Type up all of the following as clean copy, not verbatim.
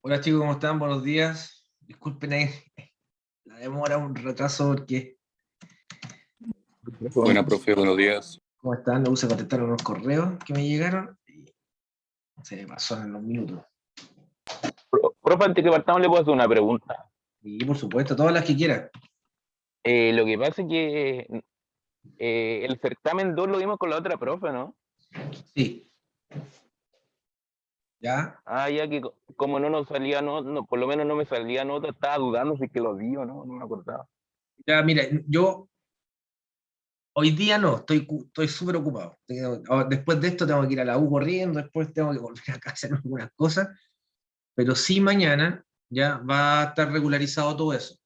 Hola chicos, ¿cómo están? Buenos días. Disculpen ahí la demora, un retraso porque... Buena, profe, buenos días. ¿Cómo están? Me puse a contestar unos correos que me llegaron y se me pasó en los minutos. Profe, antes que partamos le puedo hacer una pregunta. Y por supuesto, todas las que quieran. Lo que pasa es que el certamen 2 lo vimos con la otra profe, ¿no? Sí. ¿Ya? Ya que como no nos salía, por lo menos no me salía nota, estaba dudando si que lo vi o no me acordaba. Ya, mira, yo hoy día no, estoy súper ocupado. Después de esto tengo que ir a la U corriendo, después tengo que volver a casa hacer algunas cosas, pero sí mañana ya va a estar regularizado todo eso.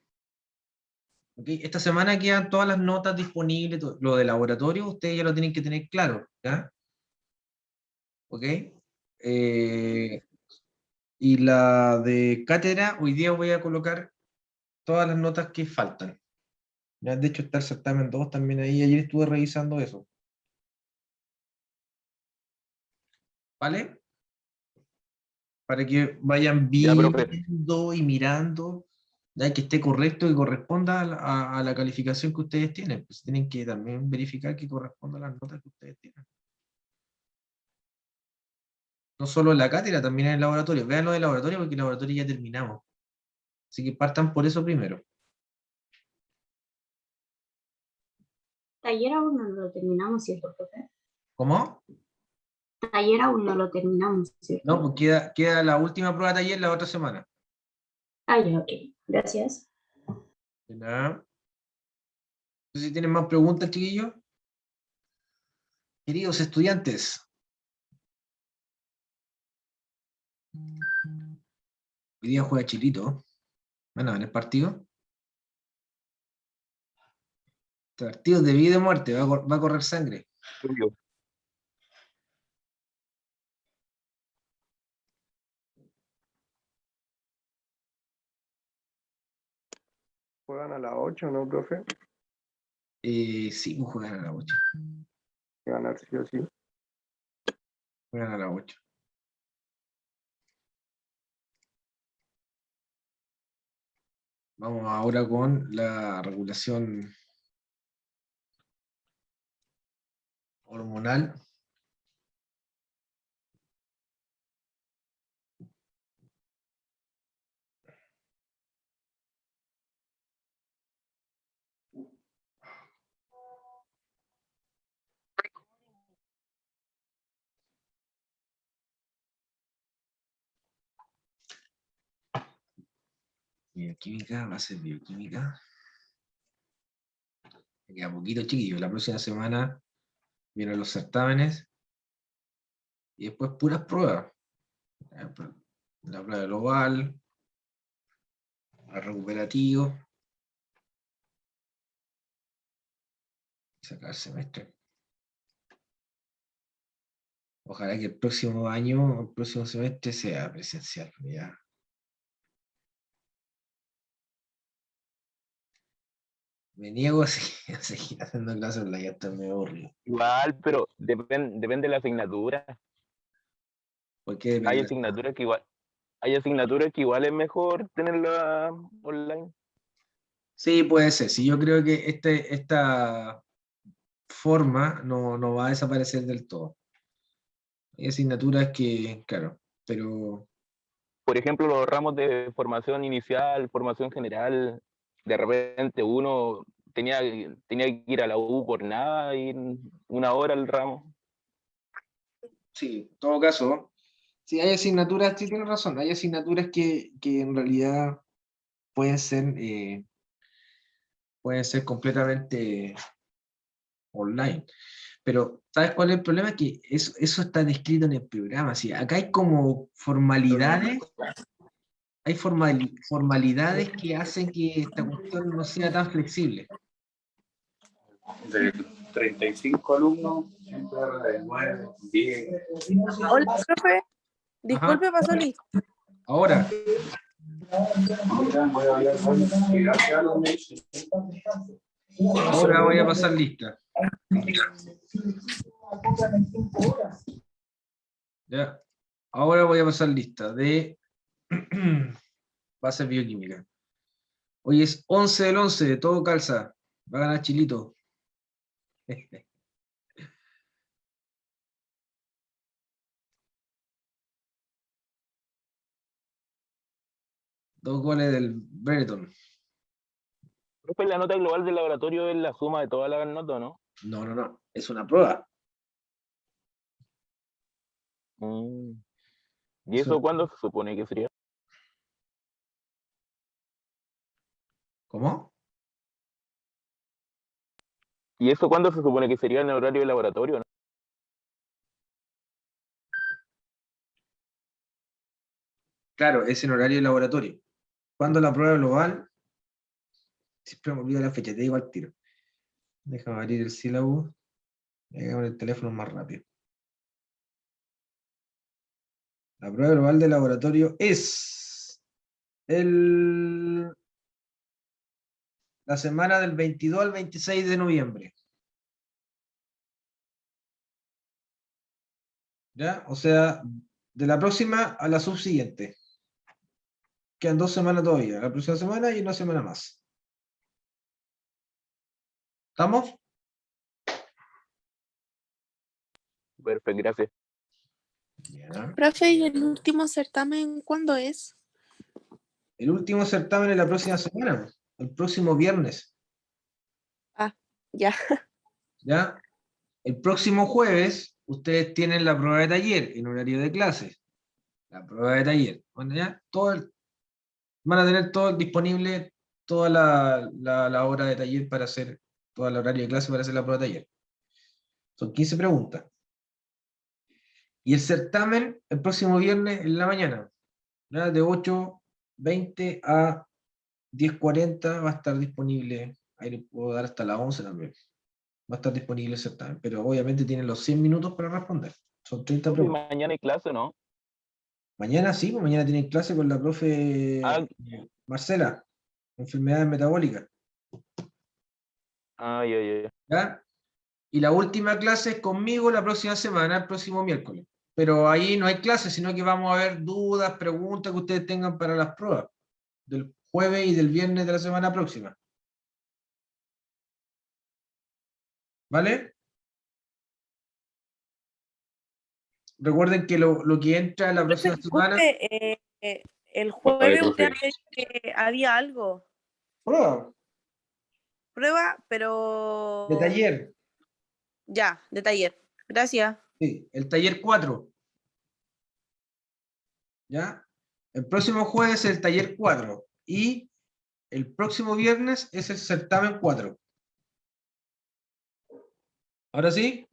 ¿Okay? Esta semana quedan todas las notas disponibles, lo de laboratorio, ustedes ya lo tienen que tener claro, ¿ya? ¿Ok? Y la de cátedra, hoy día voy a colocar todas las notas que faltan. Ya, de hecho, está el certamen 2 también ahí, ayer estuve revisando eso. ¿Vale? Para que vayan Ya, profe. viendo y mirando, ya que esté correcto y corresponda a la calificación que ustedes tienen. Pues tienen que también verificar que corresponda a las notas que ustedes tienen. No solo en la cátedra, también en el laboratorio. Vean lo del laboratorio porque el laboratorio ya terminamos. Así que partan por eso primero. Taller aún no lo terminamos, ¿cierto, profe? ¿Cómo? Taller aún no lo terminamos, ¿cierto? No, pues queda la última prueba de taller la otra semana. Ya, ok. Gracias. De nada. No sé si tienen más preguntas, chiquillos. Queridos estudiantes. Hoy día juega Chilito. Bueno, en el partido. Partido de vida y muerte. Va a correr sangre. Juegan a las 8, ¿no, profe? Sí, pues juegan a las 8. Ganar sí o sí. Juegan a las 8. Vamos ahora con la regulación hormonal. Bioquímica, va a ser bioquímica. Me queda poquito, chiquillos. La próxima semana vienen los certámenes y después puras pruebas. La prueba global, el recuperativo. Sacar el semestre. Ojalá que el próximo año, el próximo semestre sea presencial. Ya. Me niego a seguir, a seguir haciendo clases online, ya está medio aburrido. Igual, pero depende de la asignatura. ¿Por qué depende Hay de la- asignaturas que igual es mejor tenerla online. Sí, puede ser. Sí, yo creo que esta forma no va a desaparecer del todo. Hay asignaturas que, claro, pero Por ejemplo, los ramos de formación inicial, formación general, de repente uno tenía que ir a la U por nada, ir 1 hora al ramo. sí, en todo caso, sí hay asignaturas, sí tienes razón, hay asignaturas que en realidad pueden ser, eh, pueden ser completamente online. Pero, ¿sabes cuál es el problema? Que eso está descrito en el programa. ¿Sí? Acá hay como formalidades, hay formalidades que hacen que esta cuestión no sea tan flexible. De 35 alumnos, siempre de 9, 10. Hola, profe. Disculpe, Ajá. pasó lista. Ahora, Voy a hablar con ahora voy a pasar lista. ¿Ya? Ahora voy a pasar lista de bases bioquímicas. Hoy es 11 del 11, todo calza. Va a ganar Chilito. Dos goles del Brereton. Profe, la nota global del laboratorio es la suma de todas las notas, ¿no? No, no, no. Es una prueba. Mm. ¿Y Eso- eso cuándo se supone que sería? ¿Cómo? ¿Y eso cuándo se supone que sería en el horario de laboratorio, no? Claro, es en horario de laboratorio. ¿Cuándo la prueba global? Siempre me olvido la fecha, te digo al tiro. Déjame abrir el sílabo. Con el teléfono más rápido. La prueba global de laboratorio es la semana del 22 al 26 de noviembre. ¿Ya? O sea, de la próxima a la subsiguiente. Quedan 2 semanas todavía. La próxima semana y una semana más. ¿Estamos? Perfecto, gracias. Ya. Profe, ¿y el último certamen cuándo es? El último certamen es la próxima semana, el próximo viernes. Ya. ¿Ya? El próximo jueves, ustedes tienen la prueba de taller en horario de clase. La prueba de taller. Bueno, ya, van a tener todo disponible, toda la hora de taller para hacer, todo el horario de clase para hacer la prueba de taller. Son 15 preguntas. Y el certamen el próximo viernes en la mañana, ¿ya? De 8:20 a 10:40 va a estar disponible. Ahí le puedo dar hasta las 11 también. Va a estar disponible el certamen, pero obviamente tienen los 100 minutos para responder. Son 30 Profe, preguntas. mañana hay clase, ¿no? Mañana sí, pues mañana tienen clase con la profe Ah, Marcela, enfermedades metabólicas. ya, ya. ¿Ya? Y la última clase es conmigo la próxima semana, el próximo miércoles. Pero ahí no hay clase, sino que vamos a ver dudas, preguntas que ustedes tengan para las pruebas del jueves y del viernes de la semana próxima. ¿Vale? Recuerden que lo que entra la próxima semana. Disculpe, el Vale, jueves usted profe. había dicho que había algo. Prueba Prueba, de pero taller. ya, de taller. Gracias. Sí, el taller 4. ¿Ya? El próximo jueves es el taller 4 y el próximo viernes es el certamen 4. ¿Ahora sí?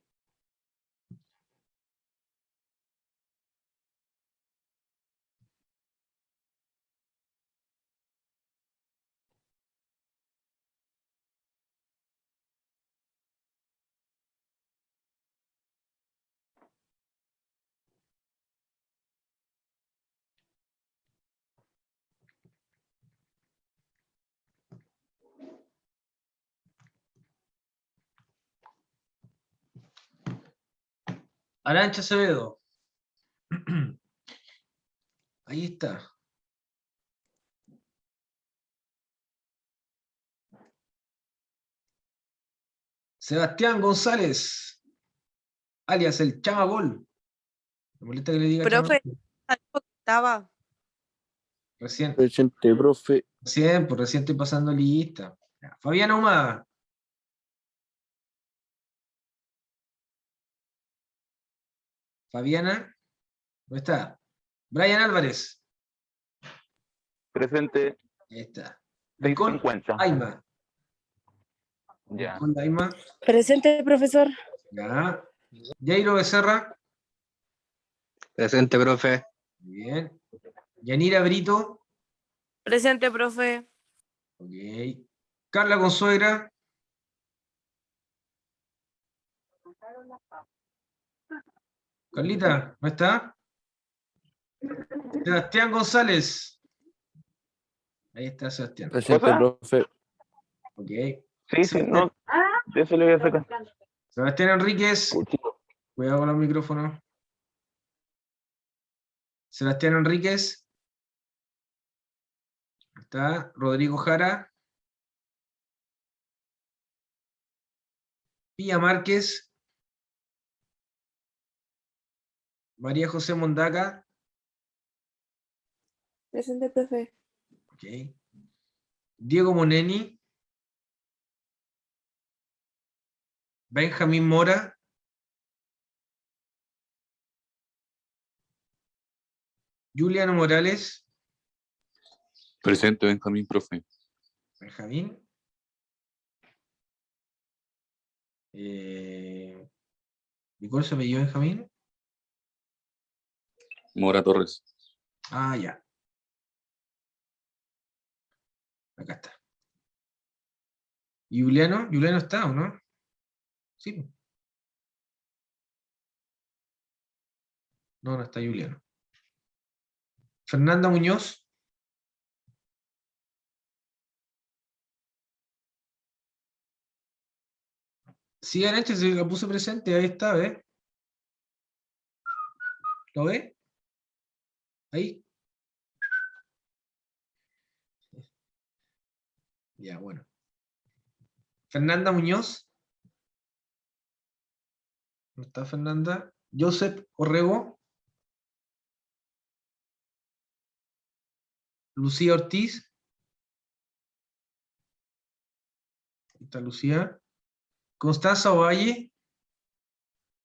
Arancha Acevedo. Ahí está. Sebastián González, alias el Chamagol. ¿Me molesta que le diga Profe, Chamagol? dijo que estaba. Recién, Presente, profe. recién estoy pasando lista. Ya. Fabián Ahumada. Fabiana, ¿dónde está? Brian Álvarez. Presente Ahí está. Nicole 6:50. Aima. Ya. Nicole Aima. Presente, profesor. Ya. Jairo Becerra. Presente, profe. Bien. Yanira Brito. Presente, profe. Ok. Carla Consuegra. Carlita, ¿no está? Sebastián González. Ahí está Sebastián. Presente, ¿Cosa? profe. Ok. Sí, no. Eso le voy a sacar. Sebastián Enríquez. Puchito. Cuidado con los micrófonos. Sebastián Enríquez. Está Rodrigo Jara. Pía Márquez. María José Mondaca. Presente, profe. Ok. Diego Moneni. Benjamín Mora. Juliano Morales. Presente, Benjamín, profe. Benjamín. ¿Y cuál se apellido Benjamín? Mora Torres. Ah, ya. Acá está. ¿Y Juliano? ¿Juliano está o no? Sí. No, no está Juliano. Fernanda Muñoz. Sí, Arancha, se la puse presente, ahí está, ¿ves? ¿Lo ve? Ahí. Ya, bueno. Fernanda Muñoz. ¿No está Fernanda? Joseph Orrego. Lucía Ortiz. Ahí está Lucía. Constanza Ovalle.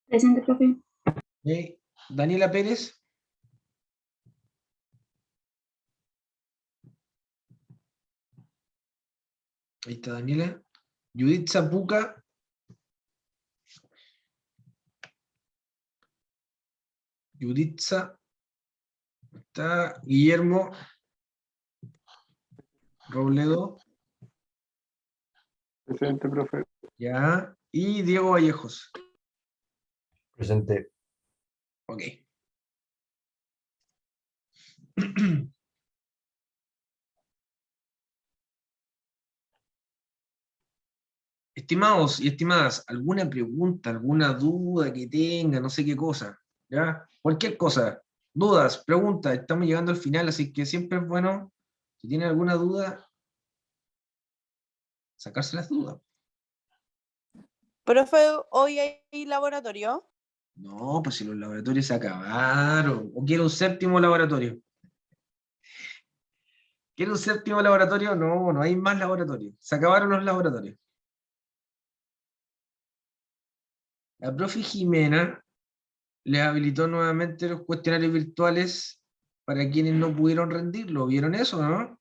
Presente, profe. Daniela Pérez. Ahí está Daniela. Judith Zapuca. Juditza. Está Guillermo Robledo. Presente, profe. Ya. Y Diego Vallejos. Presente. Ok. Estimados y estimadas, ¿alguna pregunta, alguna duda que tengan, no sé qué cosa? ¿Ya? Cualquier cosa, dudas, preguntas, estamos llegando al final, así que siempre es bueno, si tienen alguna duda, sacarse las dudas. Profe, ¿hoy hay laboratorio? No, pues si los laboratorios se acabaron, o quiero un séptimo laboratorio. ¿Quiero un séptimo laboratorio? No, no hay más laboratorios, se acabaron los laboratorios. La profe Jimena les habilitó nuevamente los cuestionarios virtuales para quienes no pudieron rendirlo. ¿Vieron eso, no?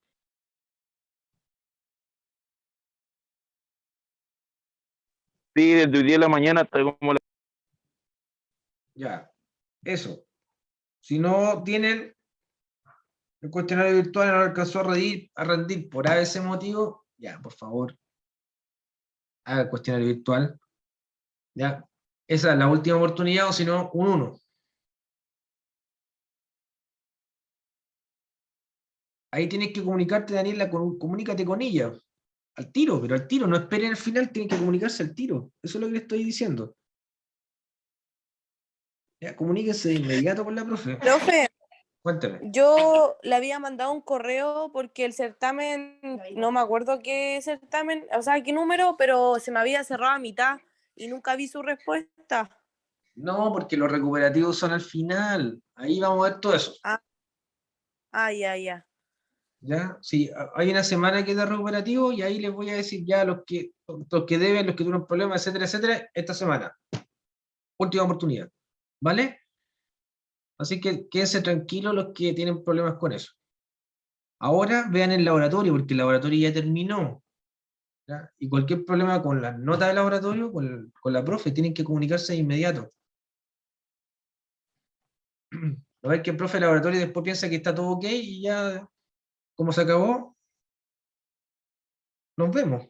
Sí, desde hoy día de la mañana hasta como la... Ya, eso. Si no tienen el cuestionario virtual, no alcanzó a rendir por ese motivo, ya, por favor, haga el cuestionario virtual. Ya, esa es la última oportunidad, o si no, un 1. Ahí tienes que comunicarte, Daniela, comunícate con ella. Al tiro, pero al tiro, no esperen el final, tienen que comunicarse al tiro. Eso es lo que le estoy diciendo. Ya, comuníquense de inmediato con la profe. Profe, Cuéntame. yo le había mandado un correo porque el certamen, no me acuerdo qué certamen, o sea, qué número, pero se me había cerrado a mitad y nunca vi su respuesta. No, porque los recuperativos son al final. Ahí vamos a ver todo eso. Ya, ya. ¿Ya? Sí, hay una semana que es de recuperativo y ahí les voy a decir ya los que deben, los que tuvieron problemas, etcétera, etcétera, esta semana. Última oportunidad. ¿Vale? Así que quédense tranquilos los que tienen problemas con eso. Ahora vean el laboratorio, porque el laboratorio ya terminó. ¿Ya? Y cualquier problema con las notas de laboratorio, con la profe, tienen que comunicarse de inmediato. No es que el profe de laboratorio después piensa que está todo ok y ya, como se acabó, nos vemos.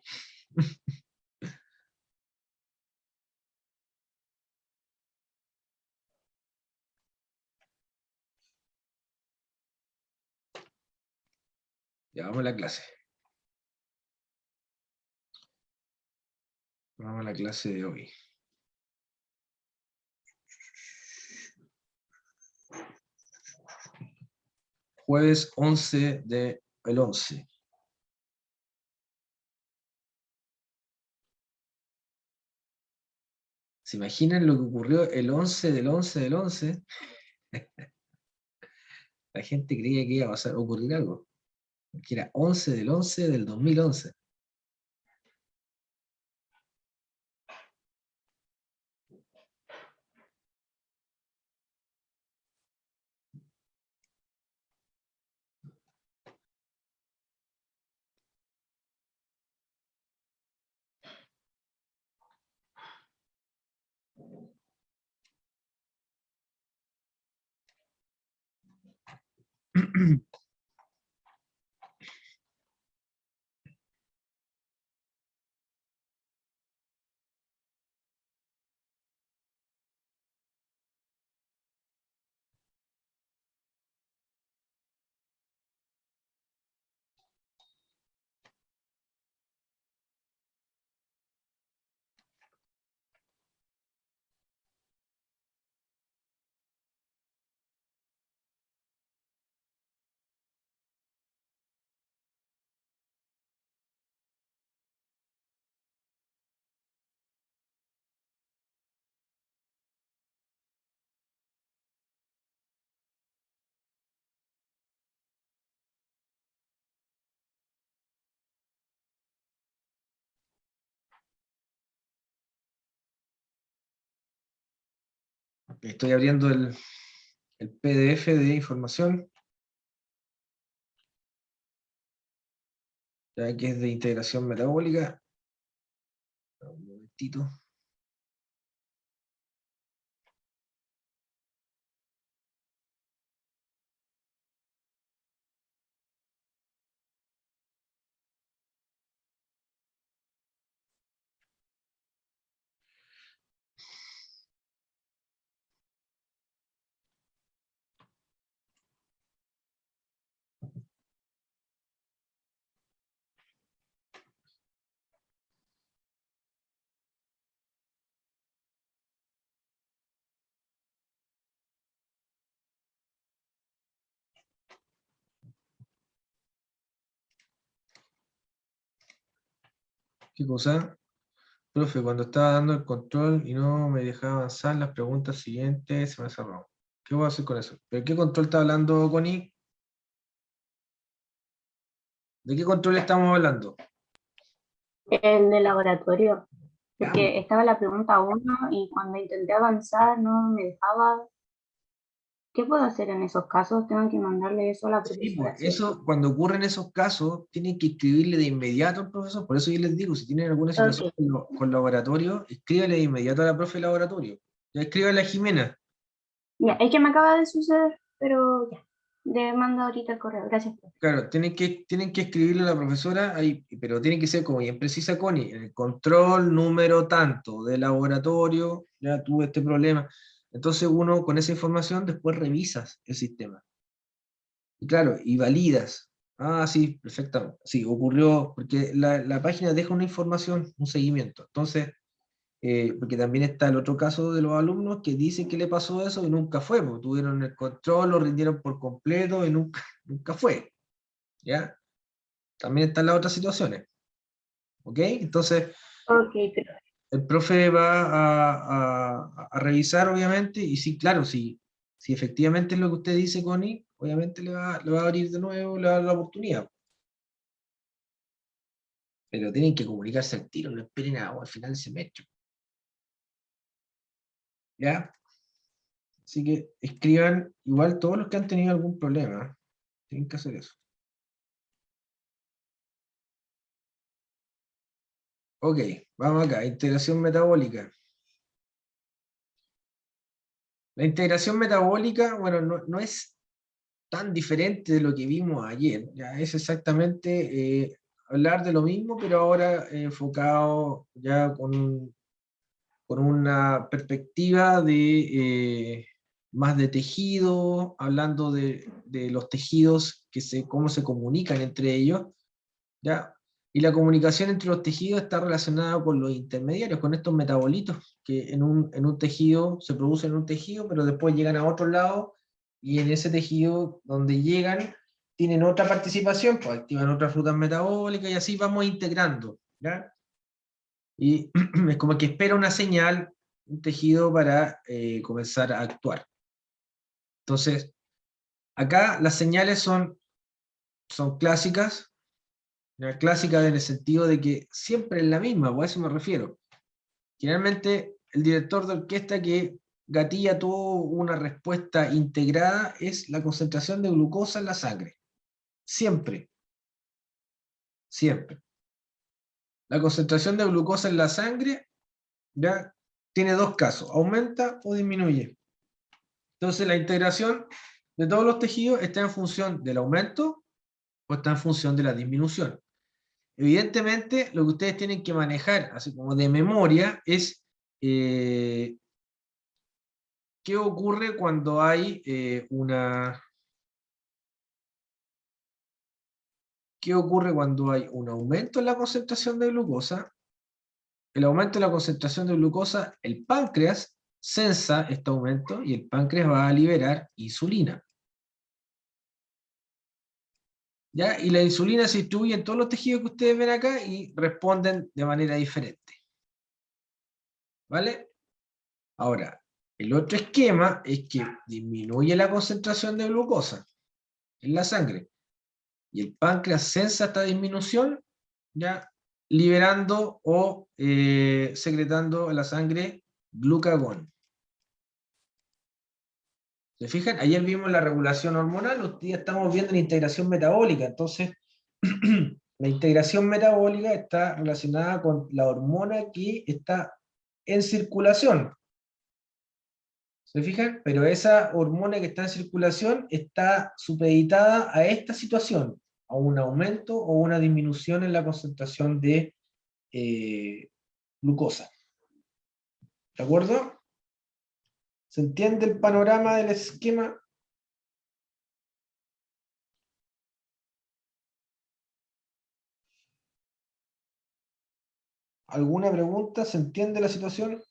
Ya vamos a la clase. Vamos a la clase de hoy. jueves 11 del 11. ¿Se imaginan lo que ocurrió el 11 del 11 del 11? La gente creía que iba a ocurrir algo. Que era 11 del 11 del 2011. Estoy abriendo el PDF de información, ya que es de integración metabólica. Un momentito. ¿Qué cosa? Profe, cuando estaba dando el control y no me dejaba avanzar, las preguntas siguientes se me cerró. ¿Qué voy a hacer con eso? ¿De qué control está hablando, Connie? ¿De qué control estamos hablando? El de laboratorio. Ya, Porque estaba la pregunta 1 y cuando intenté avanzar no me dejaba. ¿Qué puedo hacer en esos casos? Tengo que mandarle eso a la sí, profesora, pues, ¿cierto? eso, cuando ocurren esos casos, tienen que escribirle de inmediato al profesor. Por eso yo les digo, si tienen alguna situación Ok. con laboratorio, escríbale de inmediato a la profe de laboratorio. Ya escríbale a Jimena. Ya, es que me acaba de suceder, pero ya. Le mando ahorita el correo. Gracias, profe. Claro, tienen que escribirle a la profesora, ahí, pero tiene que ser como bien precisa, Connie, el control número tanto de laboratorio, ya tuve este problema. Entonces uno con esa información después revisas el sistema. Y claro, y validas. Ah, sí, perfectamente. Sí, ocurrió, porque la página deja una información, un seguimiento. Entonces, porque también está el otro caso de los alumnos que dicen que le pasó eso y nunca fue, porque tuvieron el control, lo rindieron por completo y nunca, nunca fue. ¿Ya? También están las otras situaciones. ¿Ok? Entonces, Ok, pero el profe va a revisar, obviamente, y sí, claro, si efectivamente es lo que usted dice, Connie, obviamente le va a abrir de nuevo, le va a dar la oportunidad. Pero tienen que comunicarse al tiro, no esperen al final del semestre. ¿Ya? Así que escriban, igual todos los que han tenido algún problema, tienen que hacer eso. Ok, vamos acá, integración metabólica. La integración metabólica, bueno, no es tan diferente de lo que vimos ayer, ya es exactamente hablar de lo mismo, pero ahora enfocado ya con una perspectiva de más de tejido, hablando de los tejidos, cómo se comunican entre ellos, ¿ya? Y la comunicación entre los tejidos está relacionada con los intermediarios, con estos metabolitos que en un tejido se producen en un tejido, pero después llegan a otro lado y en ese tejido donde llegan tienen otra participación, pues activan otras rutas metabólicas y así vamos integrando, ¿ya? Y es como que espera una señal, un tejido para comenzar a actuar. Entonces, acá las señales son clásicas, ¿ya? Clásicas en el sentido de que siempre es la misma, pues a eso me refiero. Generalmente el director de orquesta que gatilla toda una respuesta integrada es la concentración de glucosa en la sangre. Siempre. Siempre. La concentración de glucosa en la sangre ya tiene dos casos, aumenta o disminuye. Entonces la integración de todos los tejidos está en función del aumento o está en función de la disminución. Evidentemente, lo que ustedes tienen que manejar, así como de memoria, es qué ocurre cuando hay ¿Qué ocurre cuando hay un aumento en la concentración de glucosa? El aumento de la concentración de glucosa, el páncreas sensa este aumento y el páncreas va a liberar insulina. ¿Ya? Y la insulina se distribuye en todos los tejidos que ustedes ven acá y responden de manera diferente. ¿Vale? Ahora, el otro esquema es que disminuye la concentración de glucosa en la sangre. Y el páncreas sensa esta disminución, ya liberando o secretando en la sangre glucagón. ¿Se fijan? Ayer vimos la regulación hormonal, hoy día estamos viendo la integración metabólica. Entonces, la integración metabólica está relacionada con la hormona que está en circulación. ¿Se fijan? Pero esa hormona que está en circulación está supeditada a esta situación, a un aumento o una disminución en la concentración de glucosa. ¿De acuerdo? ¿Se entiende el panorama del esquema? ¿Alguna pregunta? ¿Se entiende la situación?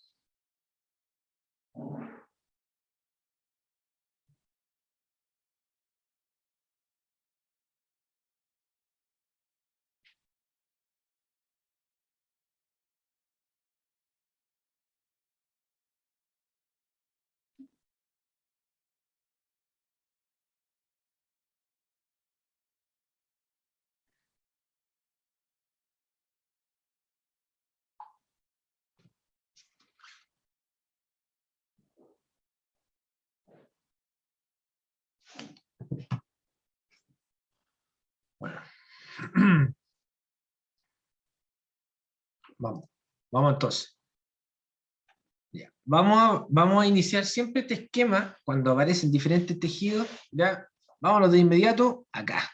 Bueno. Vamos entonces. Ya. Vamos a iniciar siempre este esquema cuando aparecen diferentes tejidos. Ya, vámonos de inmediato acá,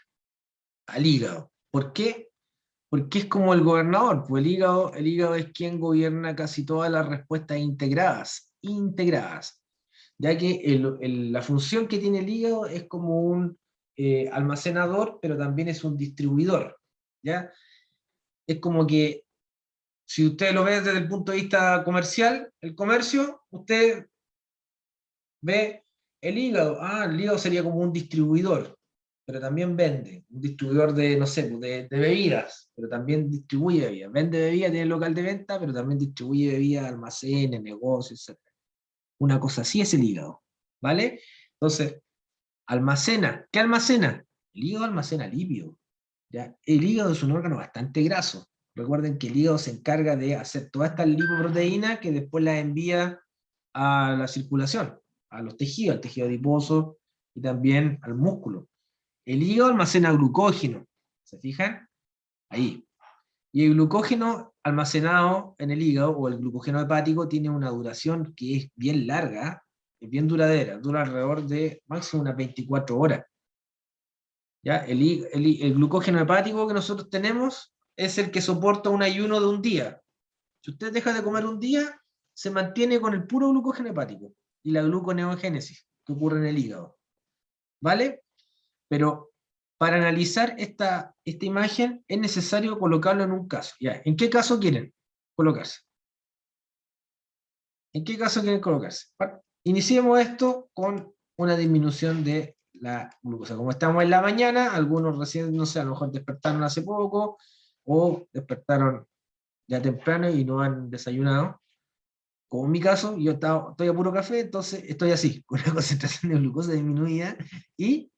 al hígado. ¿Por qué? Porque es como el gobernador, pues el hígado es quien gobierna casi todas las respuestas integradas, ya que la función que tiene el hígado es como un almacenador, pero también es un distribuidor, ¿ya? Es como que, si usted lo ve desde el punto de vista comercial, el comercio, usted ve el hígado, el hígado sería como un distribuidor, pero también vende, un distribuidor de, no sé, de bebidas, pero también distribuye bebidas, vende bebidas, tiene local de venta, pero también distribuye bebidas, almacenes, negocios, etc. Una cosa así es el hígado, ¿vale? Entonces, almacena, ¿qué almacena? El hígado almacena lípido, ¿ya? El hígado es un órgano bastante graso. Recuerden que el hígado se encarga de hacer todas estas lipoproteínas que después las envía a la circulación, a los tejidos, al tejido adiposo y también al músculo. El hígado almacena glucógeno, ¿se fijan? Ahí. Y el glucógeno almacenado en el hígado, o el glucógeno hepático, tiene una duración que es bien larga, es bien duradera, dura alrededor de máximo unas 24 horas. ¿Ya? El glucógeno hepático que nosotros tenemos es el que soporta un ayuno de un día. Si usted deja de comer un día, se mantiene con el puro glucógeno hepático y la gluconeogénesis que ocurre en el hígado. ¿Vale? Pero para analizar esta imagen es necesario colocarlo en un caso. ¿Ya? ¿En qué caso quieren colocarse? ¿En qué caso quieren colocarse? Iniciemos esto con una disminución de la glucosa. Como estamos en la mañana, algunos recién, no sé, a lo mejor despertaron hace poco, o despertaron ya temprano y no han desayunado. Como en mi caso, yo estoy a puro café, entonces estoy así, con una concentración de glucosa disminuida y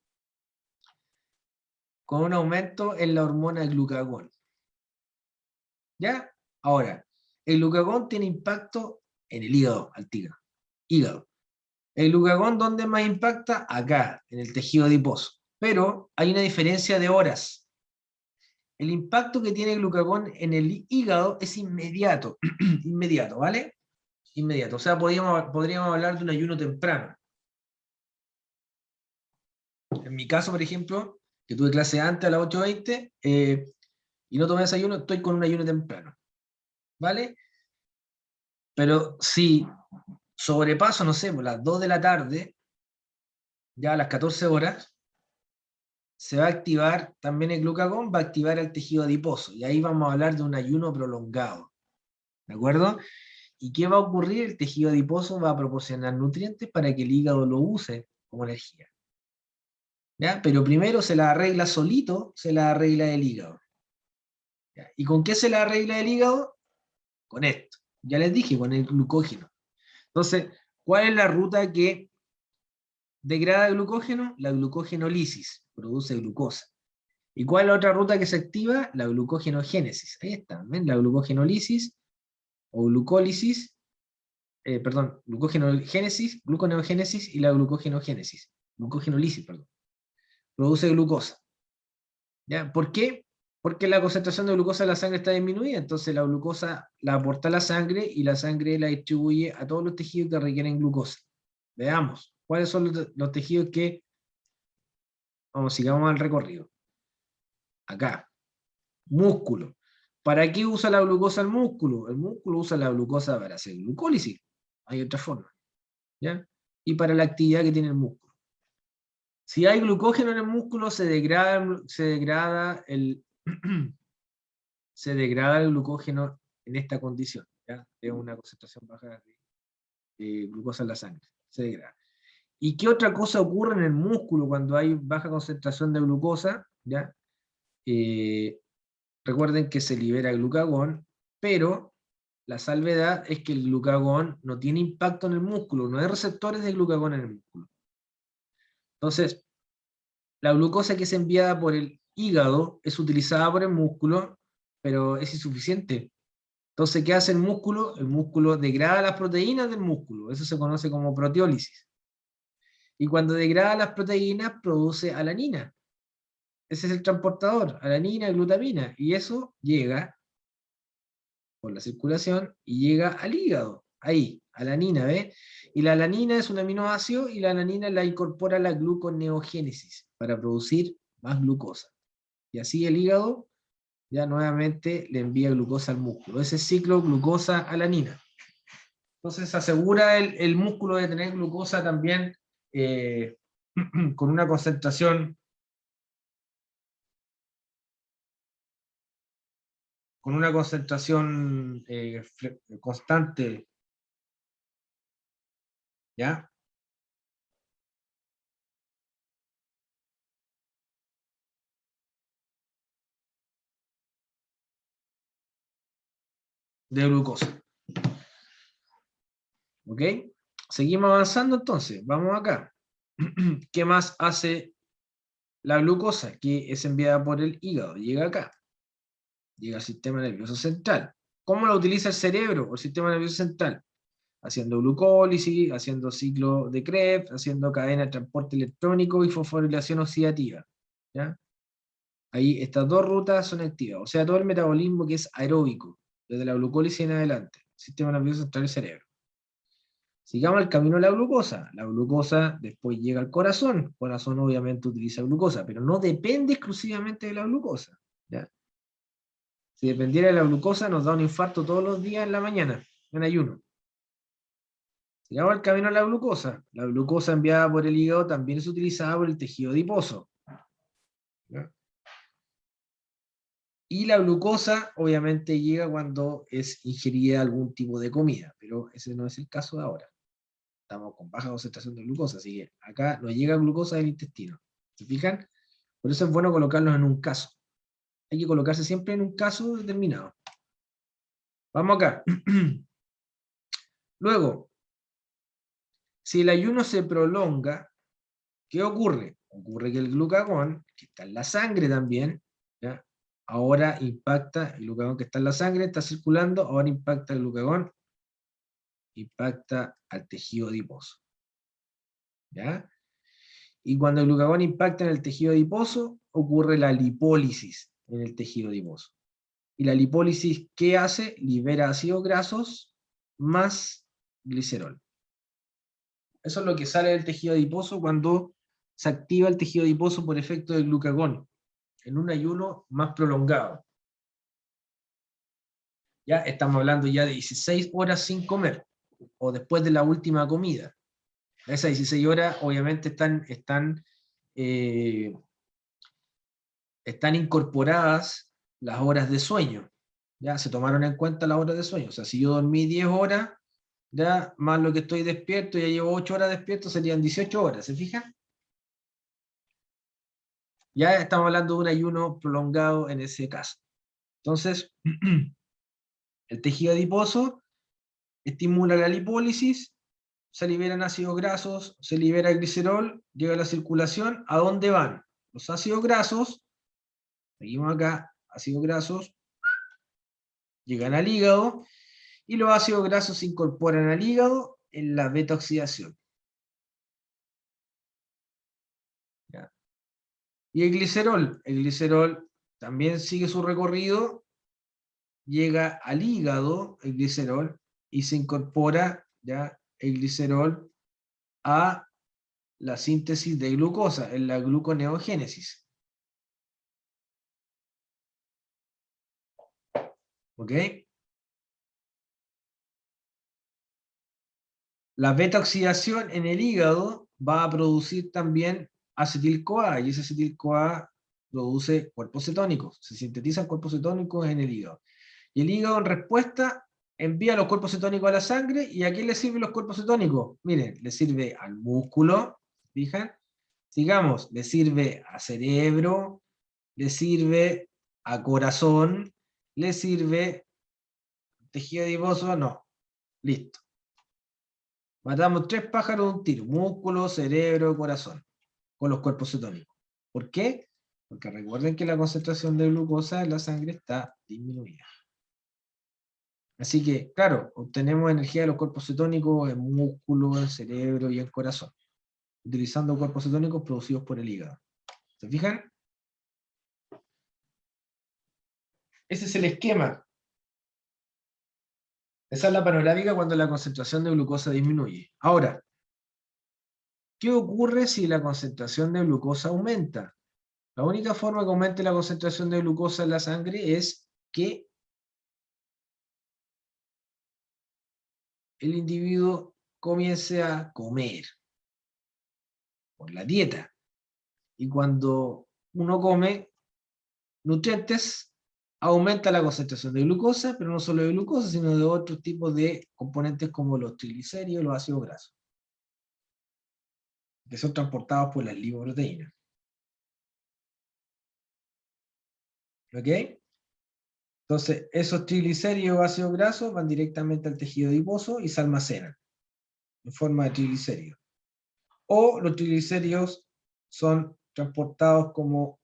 con un aumento en la hormona glucagón. ¿Ya? Ahora, el glucagón tiene impacto en el hígado, hígado. El glucagón, ¿dónde más impacta? Acá, en el tejido adiposo. Pero hay una diferencia de horas. El impacto que tiene el glucagón en el hígado es inmediato, inmediato, ¿vale? Inmediato. O sea, podríamos hablar de un ayuno temprano. En mi caso, por ejemplo, que tuve clase antes a las 8:20 y no tomé desayuno, estoy con un ayuno temprano. ¿Vale? Pero si sobrepaso, no sé, por las 2 de la tarde, ya a las 14 horas, se va a activar también el glucagón, va a activar el tejido adiposo. Y ahí vamos a hablar de un ayuno prolongado. ¿De acuerdo? ¿Y qué va a ocurrir? El tejido adiposo va a proporcionar nutrientes para que el hígado lo use como energía. ¿Ya? Pero primero se la arregla solito, se la arregla el hígado. ¿Ya? ¿Y con qué se la arregla el hígado? Con esto. Ya les dije, con el glucógeno. Entonces, ¿cuál es la ruta que degrada el glucógeno? La glucogenólisis, produce glucosa. ¿Y cuál es la otra ruta que se activa? La glucogenogénesis. Ahí está, ¿ven? La glucogenólisis o glucólisis, glucogenogénesis y la glucogenogénesis. Glucogenólisis, perdón. Produce glucosa. ¿Ya? ¿Por qué? Porque la concentración de glucosa en la sangre está disminuida, entonces la glucosa la aporta a la sangre y la sangre la distribuye a todos los tejidos que requieren glucosa. Veamos, ¿cuáles son los tejidos que... Vamos, sigamos al recorrido. Acá, músculo. ¿Para qué usa la glucosa el músculo? El músculo usa la glucosa para hacer glucólisis. Hay otra forma. ¿Ya? Y para la actividad que tiene el músculo. Si hay glucógeno en el músculo, se degrada el glucógeno en esta condición. ¿Ya? Es una concentración baja de glucosa en la sangre. Se degrada. ¿Y qué otra cosa ocurre en el músculo cuando hay baja concentración de glucosa? ¿Ya? Recuerden que se libera glucagón, pero la salvedad es que el glucagón no tiene impacto en el músculo, no hay receptores de glucagón en el músculo. Entonces, la glucosa que es enviada por el hígado es utilizada por el músculo, pero es insuficiente. Entonces, ¿qué hace el músculo? El músculo degrada las proteínas del músculo, eso se conoce como proteólisis. Y cuando degrada las proteínas, produce alanina. Ese es el transportador, alanina y glutamina, y eso llega por la circulación y llega al hígado, ahí, alanina, ¿ve? Y la alanina es un aminoácido y la alanina la incorpora a la gluconeogénesis para producir más glucosa. Y así el hígado ya nuevamente le envía glucosa al músculo. Ese ciclo glucosa-alanina. Entonces asegura el músculo de tener glucosa también con una concentración constante, ¿ya? De glucosa. ¿Ok? Seguimos avanzando entonces, vamos acá. ¿Qué más hace la glucosa? Que es enviada por el hígado, llega acá. Llega al sistema nervioso central. ¿Cómo la utiliza el cerebro o el sistema nervioso central? Haciendo glucólisis, haciendo ciclo de Krebs, haciendo cadena de transporte electrónico y fosforilación oxidativa. ¿Ya? Ahí estas dos rutas son activas, o sea, todo el metabolismo que es aeróbico, desde la glucólisis en adelante, sistema nervioso central y cerebro. Sigamos el camino de la glucosa. La glucosa después llega al corazón. El corazón obviamente utiliza glucosa, pero no depende exclusivamente de la glucosa. ¿Ya? Si dependiera de la glucosa, nos da un infarto todos los días en la mañana, en ayuno. Sigamos el camino de la glucosa. La glucosa enviada por el hígado también es utilizada por el tejido adiposo. ¿Ya? Y la glucosa obviamente llega cuando es ingerida algún tipo de comida, pero ese no es el caso de ahora. estamos con baja concentración de glucosa, así que acá no llega glucosa del intestino. ¿Se fijan? Por eso es bueno colocarlos en un caso. Hay que colocarse siempre en un caso determinado. Vamos acá. Luego, si el ayuno se prolonga, ¿qué ocurre? Ocurre que el glucagón, que está en la sangre también, ¿ya? Ahora impacta, el glucagón que está en la sangre, está circulando, ahora impacta el glucagón, impacta al tejido adiposo. ¿Ya? Y cuando el glucagón impacta en el tejido adiposo, ocurre la lipólisis en el tejido adiposo. Y la lipólisis, ¿qué hace? Libera ácidos grasos más glicerol. Eso es lo que sale del tejido adiposo cuando se activa el tejido adiposo por efecto del glucagón, en un ayuno más prolongado. Ya estamos hablando ya de 16 horas sin comer, o después de la última comida. Esas 16 horas obviamente están incorporadas las horas de sueño. Ya se tomaron en cuenta las horas de sueño. O sea, si yo dormí 10 horas, ya más lo que estoy despierto, ya llevo 8 horas despierto, serían 18 horas, ¿se fijan? Ya estamos hablando de un ayuno prolongado en ese caso. Entonces, el tejido adiposo estimula la lipólisis, se liberan ácidos grasos, se libera glicerol, llega a la circulación. ¿A dónde van? Los ácidos grasos, seguimos acá, ácidos grasos, llegan al hígado, y los ácidos grasos se incorporan al hígado en la beta-oxidación. ¿Ya? Y el glicerol también sigue su recorrido, llega al hígado, el glicerol, y se incorpora ya el glicerol a la síntesis de glucosa, en la gluconeogénesis. ¿Ok? La beta-oxidación en el hígado va a producir también acetil-CoA, y ese acetil-CoA produce cuerpos cetónicos, se sintetizan cuerpos cetónicos en el hígado. Y el hígado en respuesta envía los cuerpos cetónicos a la sangre, ¿y a quién le sirven los cuerpos cetónicos? Miren, le sirve al músculo, ¿fijan? Sigamos, le sirve a cerebro, le sirve a corazón, le sirve tejido adiposo, no. Listo. Matamos 3 pájaros de un tiro, músculo, cerebro, corazón, con los cuerpos cetónicos. ¿Por qué? Porque recuerden que la concentración de glucosa en la sangre está disminuida. Así que, claro, obtenemos energía de los cuerpos cetónicos en músculo, en cerebro y en corazón, utilizando cuerpos cetónicos producidos por el hígado. ¿Se fijan? Ese es el esquema. Esa es la panorámica cuando la concentración de glucosa disminuye. Ahora, ¿qué ocurre si la concentración de glucosa aumenta? La única forma que aumente la concentración de glucosa en la sangre es que el individuo comience a comer por la dieta. Y cuando uno come nutrientes, aumenta la concentración de glucosa, pero no solo de glucosa, sino de otros tipos de componentes como los triglicéridos y los ácidos grasos, que son transportados por las lipoproteínas. ¿Ok? Entonces, esos triglicéridos o ácidos grasos van directamente al tejido adiposo y se almacenan en forma de triglicéridos. O los triglicéridos son transportados como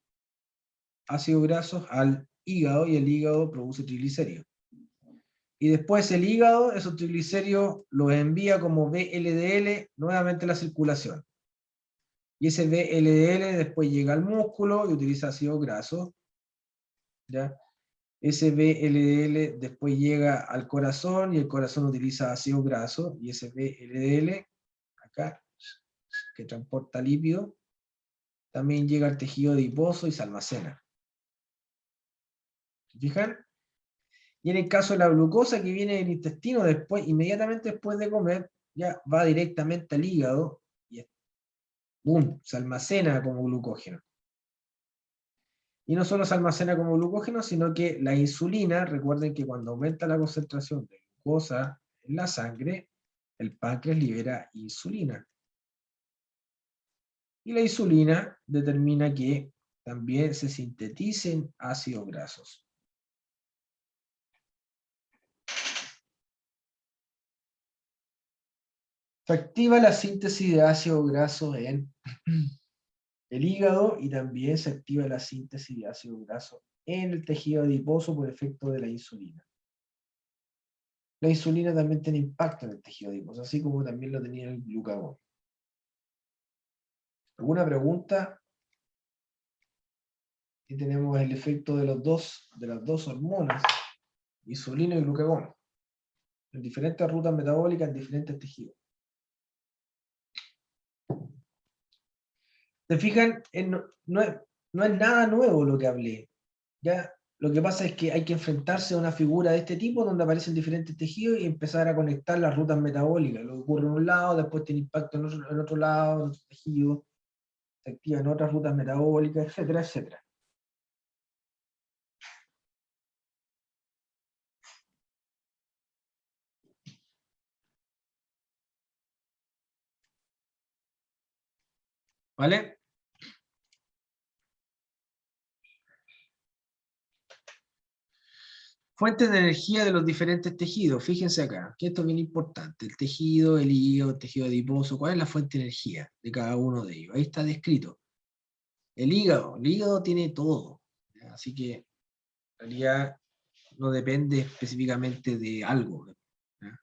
ácidos grasos al hígado, y el hígado produce triglicéridos. Y después el hígado, esos triglicéridos los envía como VLDL nuevamente a la circulación. Y ese VLDL después llega al músculo y utiliza ácidos grasos. ¿Ya? Ese VLDL después llega al corazón, y el corazón utiliza ácidos grasos, y ese VLDL, acá, que transporta lípido, también llega al tejido adiposo y se almacena. ¿Se fijan? Y en el caso de la glucosa que viene del intestino, después, inmediatamente después de comer, ya va directamente al hígado, y ¡pum!, se almacena como glucógeno. Y no solo se almacena como glucógeno, sino que la insulina, recuerden que cuando aumenta la concentración de glucosa en la sangre, el páncreas libera insulina. Y la insulina determina que también se sinteticen ácidos grasos. Se activa la síntesis de ácidos grasos en el hígado y también se activa la síntesis de ácido graso en el tejido adiposo por efecto de la insulina. La insulina también tiene impacto en el tejido adiposo, así como también lo tenía el glucagón. ¿Alguna pregunta? Aquí tenemos el efecto de las dos hormonas, insulina y glucagón, en diferentes rutas metabólicas, en diferentes tejidos. ¿Se fijan? No es nada nuevo lo que hablé. ¿Ya? Lo que pasa es que hay que enfrentarse a una figura de este tipo donde aparecen diferentes tejidos y empezar a conectar las rutas metabólicas. Lo que ocurre en un lado, después tiene impacto en otro lado, en otro tejido, se activan otras rutas metabólicas, etcétera, etcétera. ¿Vale? Fuentes de energía de los diferentes tejidos. Fíjense acá, que esto es bien importante. El tejido, el hígado, el tejido adiposo. ¿Cuál es la fuente de energía de cada uno de ellos? Ahí está descrito. El hígado tiene todo. ¿Ya? Así que, en realidad, no depende específicamente de algo. ¿Ya?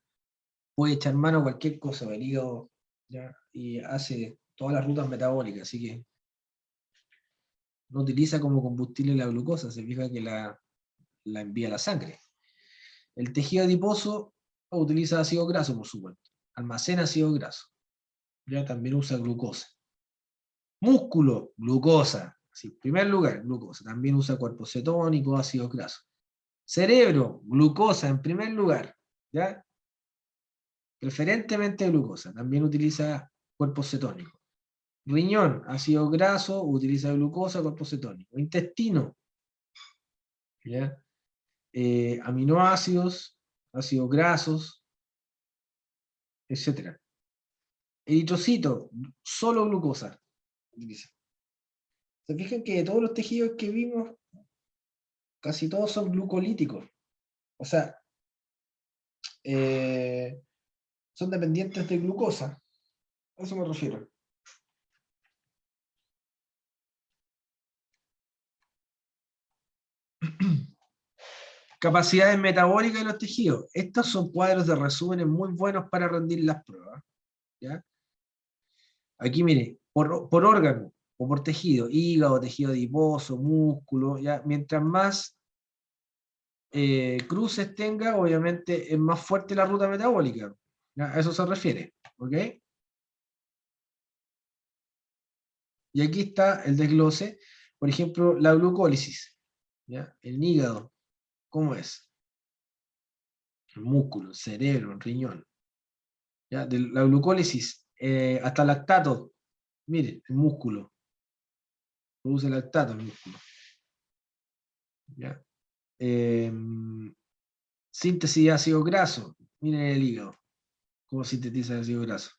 Puede echar mano a cualquier cosa, el hígado, ¿ya? Y hace todas las rutas metabólicas. Así que no utiliza como combustible la glucosa. Se fija que la envía a la sangre. El tejido adiposo utiliza ácido graso, por supuesto. Almacena ácido graso. Ya también usa glucosa. Músculo, glucosa. Así, en primer lugar, glucosa. También usa cuerpos cetónicos, ácidos grasos. Cerebro, glucosa en primer lugar. ¿Ya? Preferentemente glucosa. También utiliza cuerpos cetónicos. Riñón, ácido graso, utiliza glucosa, cuerpos cetónicos. Intestino, ¿ya? Aminoácidos, ácidos grasos, etc. Eritrocito, solo glucosa. Se fijan que de todos los tejidos que vimos, casi todos son glucolíticos. O sea, son dependientes de glucosa. A eso me refiero. Capacidades metabólicas de los tejidos. Estos son cuadros de resúmenes muy buenos para rendir las pruebas. ¿Ya? Aquí mire, por órgano o por tejido, hígado, tejido adiposo, músculo, ¿ya? Mientras más cruces tenga, obviamente es más fuerte la ruta metabólica. ¿Ya? A eso se refiere. ¿Ok? Y aquí está el desglose. Por ejemplo, la glucólisis. ¿Ya? El hígado. ¿Cómo es? El músculo, el cerebro, el riñón. ¿Ya? De la glucólisis hasta lactato. Mire, el músculo. Produce lactato el músculo. ¿Ya? Síntesis de ácido graso. Miren el hígado. Cómo sintetiza el ácido graso.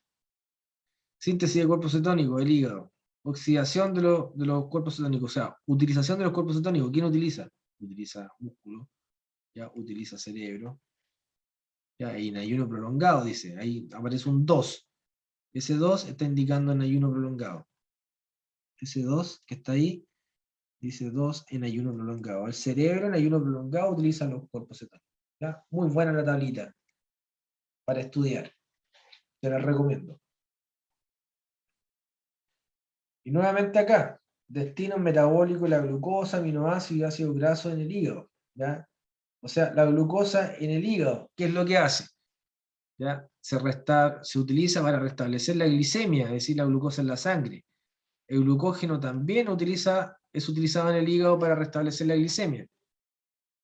Síntesis de cuerpos cetónicos, el hígado. Oxidación de los cuerpos cetónicos. O sea, utilización de los cuerpos cetónicos. ¿Quién utiliza? Utiliza músculo. ¿Ya? Utiliza cerebro. ¿Ya? Y en ayuno prolongado, dice. Ahí aparece un 2. Ese 2 está indicando en ayuno prolongado. Ese 2 que está ahí, dice 2 en ayuno prolongado. El cerebro en ayuno prolongado utiliza los cuerpos cetónicos. ¿Ya? Muy buena la tablita para estudiar. Te la recomiendo. Y nuevamente acá, destinos metabólicos, la glucosa, aminoácidos y ácidos grasos en el hígado. ¿Ya? O sea, la glucosa en el hígado, ¿qué es lo que hace? ¿Ya? Se utiliza para restablecer la glicemia, es decir, la glucosa en la sangre. El glucógeno también es utilizado en el hígado para restablecer la glicemia.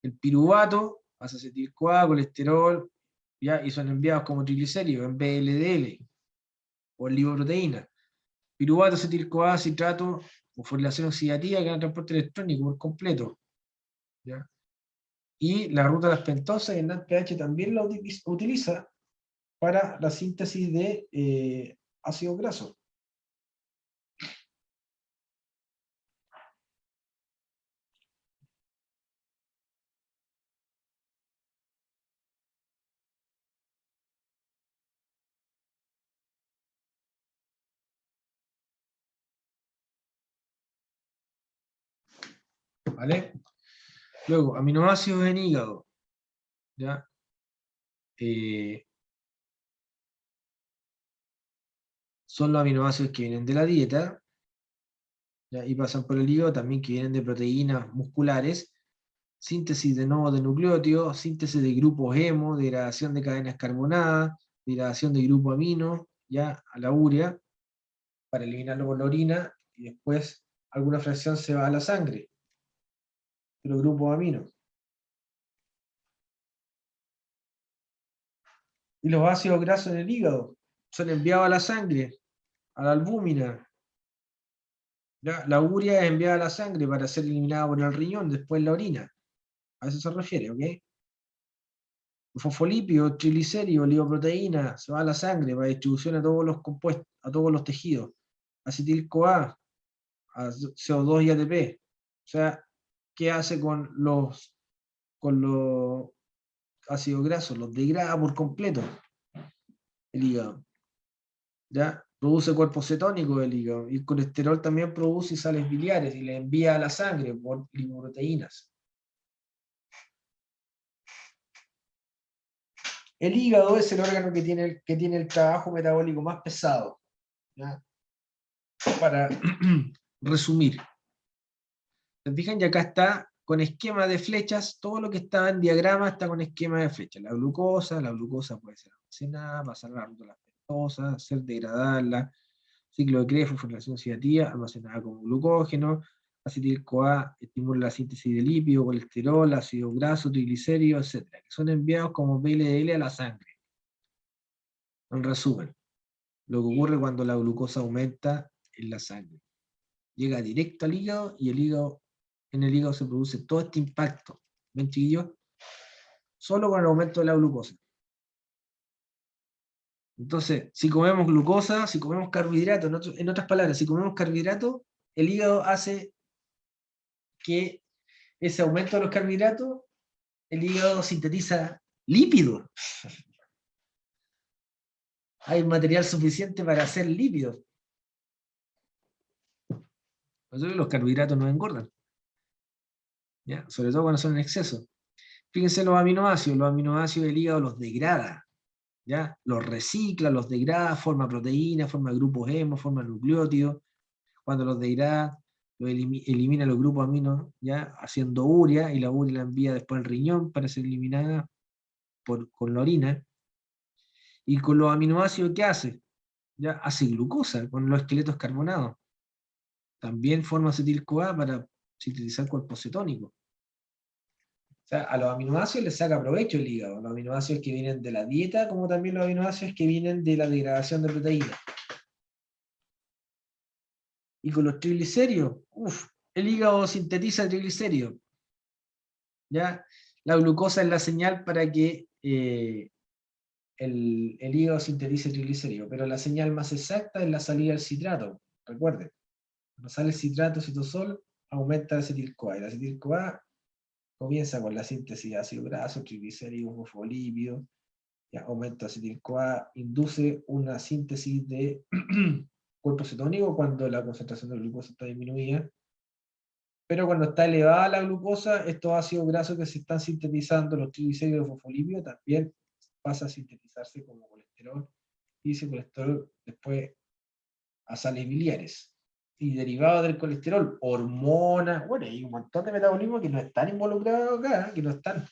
El piruvato hace acetil-CoA, colesterol, ¿ya? Y son enviados como triglicéridos en VLDL o en lipoproteína. Piruvato, acetil-CoA, citrato, fosforilación oxidativa, que da transporte electrónico por completo. ¿Ya? Y la ruta de las pentosas y el NADPH también la utiliza para la síntesis de ácido graso. ¿Vale? Luego, aminoácidos en hígado. ¿Ya? Son los aminoácidos que vienen de la dieta, ¿ya? Y pasan por el hígado, también que vienen de proteínas musculares, síntesis de nodos de nucleótidos, síntesis de grupos hemo, degradación de cadenas carbonadas, degradación de grupo amino, ya a la urea, para eliminarlo por la orina, y después alguna fracción se va a la sangre, de los grupos amino. Y los ácidos grasos en el hígado son enviados a la sangre, a la albúmina. ¿Ya? La urea es enviada a la sangre para ser eliminada por el riñón, después la orina. A eso se refiere, ¿ok? Los fosfolípidos, triglicéridos, lipoproteínas, se va a la sangre para distribución a todos los compuestos, a todos los tejidos. Acetil-CoA, a CO2 y ATP. O sea, ¿qué hace con los ácidos grasos? Los degrada por completo el hígado. ¿Ya? Produce cuerpos cetónicos del hígado. Y el colesterol también produce sales biliares y le envía a la sangre por lipoproteínas. El hígado es el órgano que tiene el trabajo metabólico más pesado. ¿Ya? Para resumir. ¿Se fijan? Y acá está con esquema de flechas, todo lo que está en diagrama está con esquema de flechas. La glucosa puede ser almacenada, pasar a la ruta de la fructosa, hacer degradarla, ciclo de Krebs, fosforilación oxidativa, almacenada como glucógeno, acetil-CoA estimula la síntesis de lípidos, colesterol, ácido graso, triglicéridos, etc., que son enviados como VLDL a la sangre. En resumen, lo que ocurre cuando la glucosa aumenta en la sangre. Llega directo al hígado y en el hígado se produce todo este impacto. ¿Ven, chiquillos? Solo con el aumento de la glucosa. Entonces, si comemos glucosa, si comemos carbohidratos, en otras palabras, si comemos carbohidratos, el hígado hace que ese aumento de los carbohidratos, el hígado sintetiza lípidos. Hay material suficiente para hacer lípidos. Por eso los carbohidratos no engordan. ¿Ya? Sobre todo cuando son en exceso. Fíjense los aminoácidos el hígado los degrada. ¿Ya? Los recicla, los degrada, forma proteínas, forma grupos hemo, forma nucleótidos. Cuando los degrada, elimina los grupos aminos, ¿ya? Haciendo urea, y la urea la envía después al riñón para ser eliminada con la orina. Y con los aminoácidos, ¿qué hace? ¿Ya? Hace glucosa con los esqueletos carbonados. También forma acetil-CoA para sintetizar cuerpos cetónicos. O sea, a los aminoácidos les saca provecho el hígado, los aminoácidos que vienen de la dieta, como también los aminoácidos que vienen de la degradación de proteínas. Y con los triglicéridos, el hígado sintetiza triglicéridos. ¿Ya? La glucosa es la señal para que el hígado sintetice triglicéridos, pero la señal más exacta es la salida del citrato. Recuerden, cuando sale el citrato citosol, aumenta el acetil-CoA. El acetil-CoA comienza con la síntesis de ácido graso, triglicéridos, fosfolípidos, aumenta acetil-CoA, induce una síntesis de cuerpo cetónico cuando la concentración de glucosa está disminuida, pero cuando está elevada la glucosa, estos ácidos grasos que se están sintetizando, los triglicéridos y fosfolípidos, también pasa a sintetizarse como colesterol, y ese colesterol después a sales biliares. Y derivados del colesterol, hormonas, bueno, hay un montón de metabolismos que no están involucrados acá, que no están.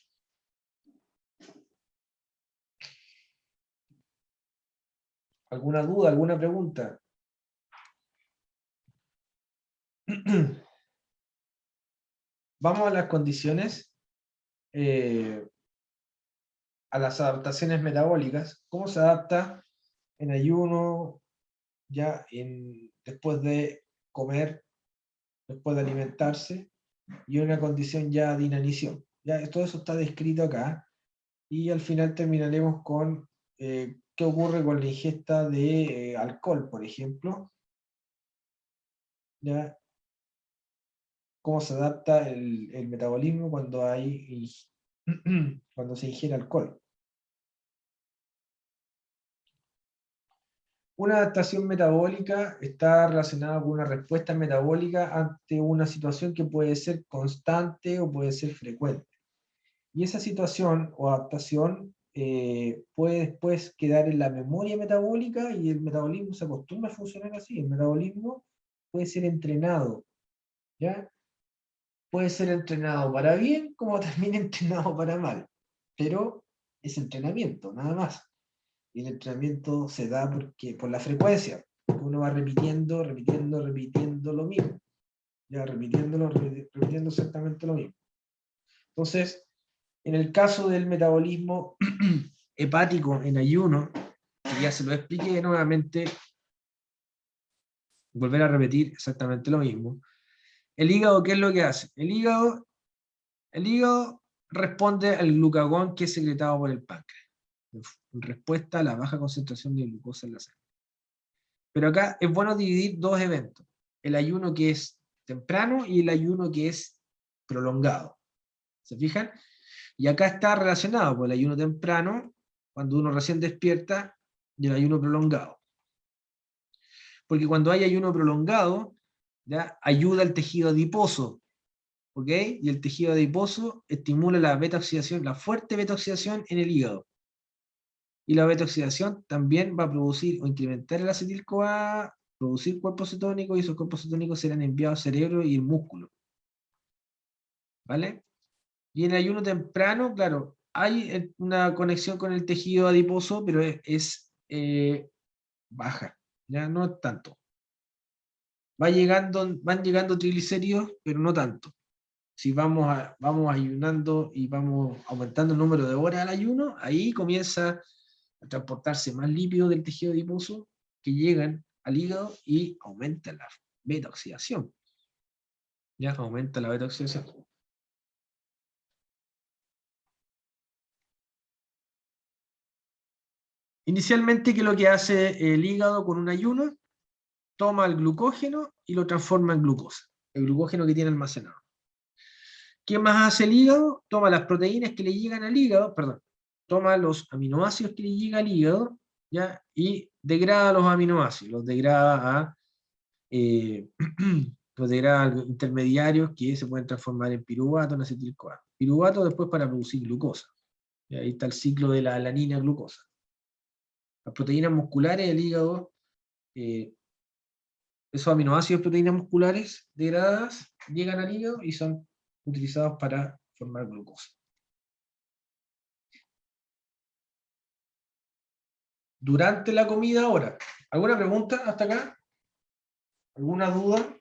¿Alguna duda, alguna pregunta? Vamos a las condiciones, a las adaptaciones metabólicas. ¿Cómo se adapta en ayuno, ya después de comer, después de alimentarse, y una condición ya de inanición? Ya todo eso está descrito acá, y al final terminaremos con qué qué ocurre con la ingesta de alcohol, por ejemplo. ¿Ya? Cómo se adapta el metabolismo cuando cuando se ingiere alcohol. Una adaptación metabólica está relacionada con una respuesta metabólica ante una situación que puede ser constante o puede ser frecuente. Y esa situación o adaptación puede después quedar en la memoria metabólica y el metabolismo se acostumbra a funcionar así. El metabolismo puede ser entrenado, ¿ya? Puede ser entrenado para bien como también entrenado para mal, pero es entrenamiento, nada más. Y el entrenamiento se da por la frecuencia, porque uno va repitiendo lo mismo, ya repitiendo exactamente lo mismo. Entonces, en el caso del metabolismo hepático en ayuno, que ya se lo expliqué nuevamente, volver a repetir exactamente lo mismo. El hígado, ¿qué es lo que hace? El hígado responde al glucagón que es secretado por el páncreas, en respuesta a la baja concentración de glucosa en la sangre. Pero acá es bueno dividir dos eventos, el ayuno que es temprano y el ayuno que es prolongado. ¿Se fijan? Y acá está relacionado con el ayuno temprano, cuando uno recién despierta, y el ayuno prolongado. Porque cuando hay ayuno prolongado, ¿ya? Ayuda al tejido adiposo, ¿ok? Y el tejido adiposo estimula la beta-oxidación, la fuerte beta-oxidación en el hígado. Y la beta-oxidación también va a producir o incrementar el acetil-CoA, producir cuerpos cetónicos, y esos cuerpos cetónicos serán enviados al cerebro y el músculo. ¿Vale? Y en el ayuno temprano, claro, hay una conexión con el tejido adiposo, pero es baja, ya no es tanto. Van llegando triglicéridos, pero no tanto. Si vamos ayunando y vamos aumentando el número de horas al ayuno, ahí comienza a transportarse más lípidos del tejido adiposo que llegan al hígado y aumenta la beta-oxidación. Ya aumenta la beta-oxidación. Inicialmente, ¿qué es lo que hace el hígado con un ayuno? Toma el glucógeno y lo transforma en glucosa, el glucógeno que tiene almacenado. ¿Qué más hace el hígado? Toma las proteínas que le llegan al hígado, toma los aminoácidos que le llegan al hígado, ¿ya? Y degrada los aminoácidos, los degrada a intermediarios que se pueden transformar en piruvato, en acetil-CoA. Piruvato después para producir glucosa. Y ahí está el ciclo de la alanina glucosa. Las proteínas musculares del hígado, esos aminoácidos proteínas musculares degradadas llegan al hígado y son utilizados para formar glucosa. Durante la comida ahora. ¿Alguna pregunta hasta acá? ¿Alguna duda?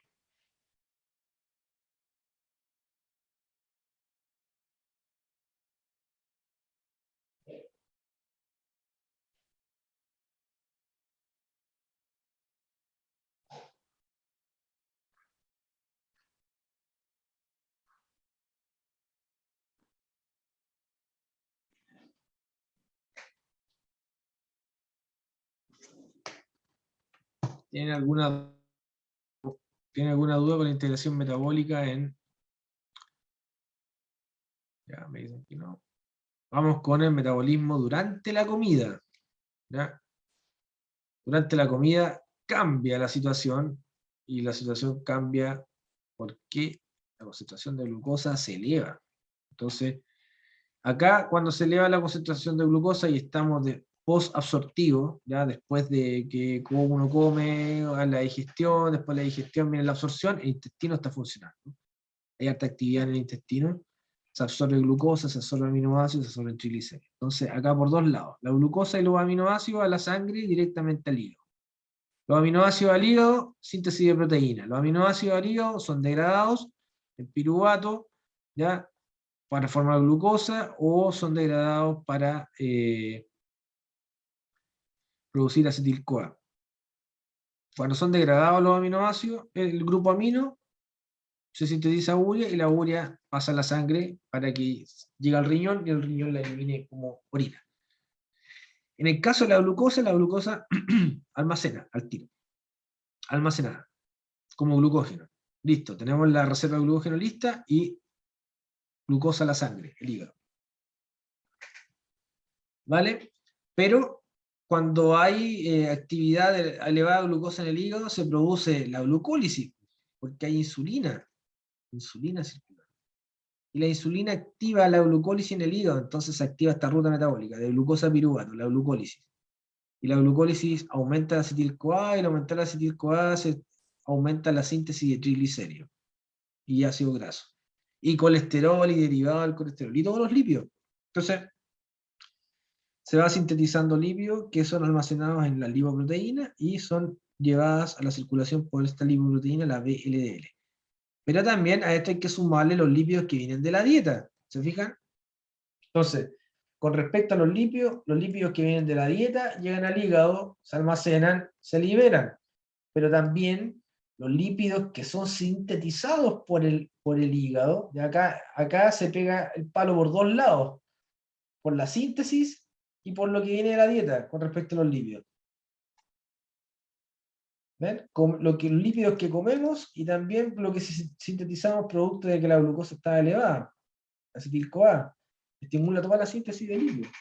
¿Tienen alguna duda con la integración metabólica en... Ya me dicen que no. Vamos con el metabolismo durante la comida. ¿Ya? Durante la comida cambia la situación, y la situación cambia porque la concentración de glucosa se eleva. Entonces, acá cuando se eleva la concentración de glucosa y estamos de post-absortivo, ¿ya? Después de que uno come, la digestión, después de la digestión viene la absorción, el intestino está funcionando. Hay alta actividad en el intestino, se absorbe glucosa, se absorbe aminoácidos, se absorben triglicéridos. Entonces, acá por dos lados, la glucosa y los aminoácidos a la sangre y directamente al hígado. Los aminoácidos al hígado, síntesis de proteína. Los aminoácidos al hígado son degradados en piruvato, ¿ya? Para formar glucosa, o son degradados para producir acetil-CoA. Cuando son degradados los aminoácidos, el grupo amino se sintetiza urea y la urea pasa a la sangre para que llegue al riñón y el riñón la elimine como orina. En el caso de la glucosa almacena al tiro. Almacenada. Como glucógeno. Listo, tenemos la reserva de glucógeno lista y glucosa a la sangre, el hígado. ¿Vale? Pero cuando hay actividad elevada de glucosa en el hígado, se produce la glucólisis, porque hay insulina circular. Y la insulina activa la glucólisis en el hígado, entonces se activa esta ruta metabólica de glucosa a piruvato, la glucólisis. Y la glucólisis aumenta la acetil-CoA, y al aumentar la acetil-CoA se aumenta la síntesis de triglicéridos y ácido graso. Y colesterol y derivado del colesterol. Y todos los lípidos. Entonces, se va sintetizando lípidos que son almacenados en la lipoproteína y son llevadas a la circulación por esta lipoproteína, la VLDL. Pero también a esto hay que sumarle los lípidos que vienen de la dieta. ¿Se fijan? Entonces, con respecto a los lípidos que vienen de la dieta llegan al hígado, se almacenan, se liberan. Pero también los lípidos que son sintetizados por el hígado, de acá se pega el palo por dos lados, por la síntesis y por lo que viene de la dieta con respecto a los lípidos. ¿Ven? Los lípidos que comemos y también lo que sintetizamos producto de que la glucosa está elevada, acetil-CoA, estimula toda la síntesis de lípidos.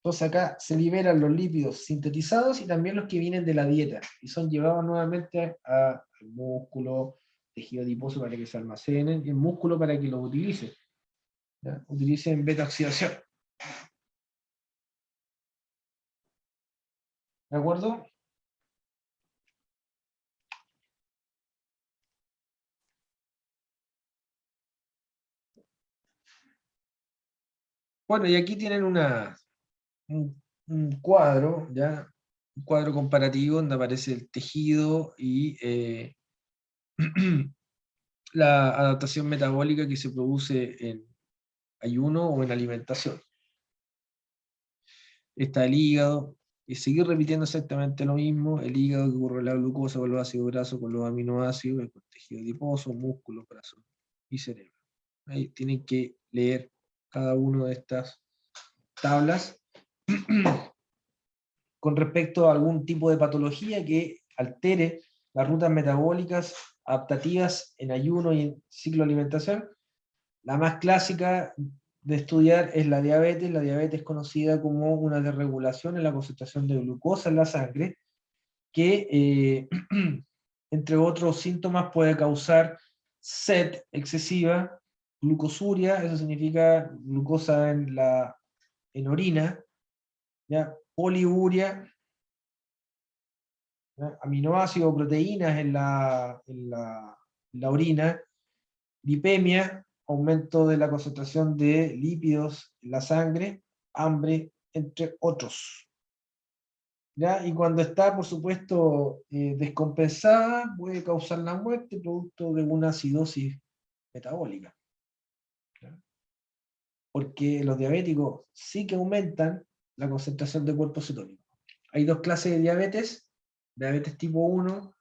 Entonces acá se liberan los lípidos sintetizados y también los que vienen de la dieta, y son llevados nuevamente al músculo, tejido adiposo para que se almacenen, y el músculo para que los utilice. ¿Ya? Utilicen beta-oxidación. ¿De acuerdo? Bueno, y aquí tienen un cuadro, ¿ya? Un cuadro comparativo donde aparece el tejido y la adaptación metabólica que se produce en ayuno o en alimentación. Está el hígado, y seguir repitiendo exactamente lo mismo, el hígado que ocurre la glucosa con los ácidos grasos, con los aminoácidos, el tejido adiposo, músculo, corazón y cerebro. Ahí tienen que leer cada una de estas tablas con respecto a algún tipo de patología que altere las rutas metabólicas adaptativas en ayuno y en ciclo de alimentación. La más clásica de estudiar es la diabetes. La diabetes es conocida como una desregulación en la concentración de glucosa en la sangre, que entre otros síntomas puede causar sed excesiva, glucosuria, eso significa glucosa en orina, ¿ya? Poliuria, ¿ya? Aminoácidos, proteínas en la orina, lipemia, aumento de la concentración de lípidos en la sangre, hambre, entre otros. ¿Ya? Y cuando está, por supuesto, descompensada, puede causar la muerte producto de una acidosis metabólica. ¿Ya? Porque los diabéticos sí que aumentan la concentración de cuerpos cetónicos. Hay dos clases de diabetes tipo 1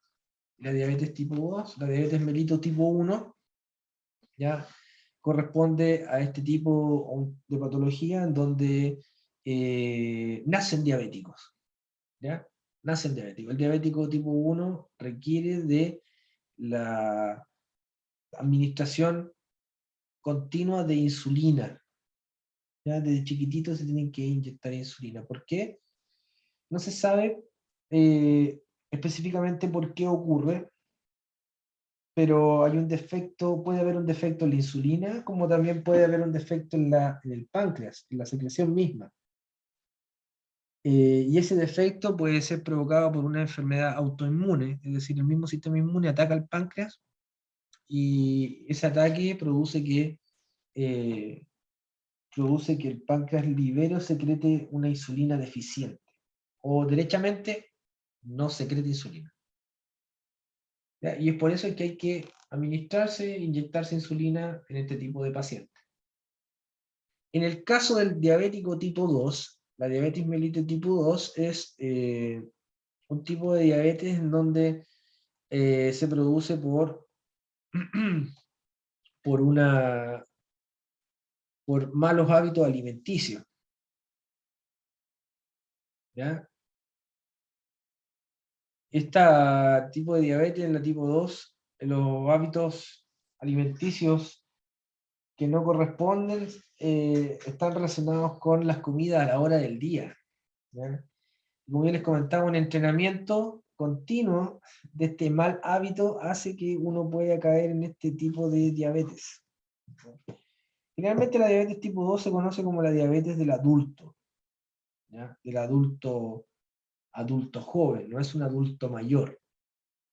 y la diabetes tipo 2. La diabetes mellitus tipo 1 ya corresponde a este tipo de patología en donde nacen diabéticos. ¿Ya? Nacen diabéticos. El diabético tipo 1 requiere de la administración continua de insulina. ¿Ya? Desde chiquititos se tienen que inyectar insulina. ¿Por qué? No se sabe específicamente por qué ocurre, pero hay un defecto, puede haber un defecto en la insulina, como también puede haber un defecto en el páncreas, en la secreción misma. Y ese defecto puede ser provocado por una enfermedad autoinmune, es decir, el mismo sistema inmune ataca al páncreas y ese ataque produce que el páncreas libere o secrete una insulina deficiente, o derechamente no secreta insulina. ¿Ya? Y es por eso que hay que administrarse, inyectarse insulina en este tipo de pacientes. En el caso del diabético tipo 2, la diabetes mellitus tipo 2 es un tipo de diabetes en donde se produce por malos hábitos alimenticios. ¿ya? Este tipo de diabetes, la tipo 2, los hábitos alimenticios que no corresponden están relacionados con las comidas a la hora del día, ¿ya? Como yo les comentaba, un entrenamiento continuo de este mal hábito hace que uno pueda caer en este tipo de diabetes. Generalmente la diabetes tipo 2 se conoce como la diabetes del adulto, ¿ya? Del adulto joven, no es un adulto mayor.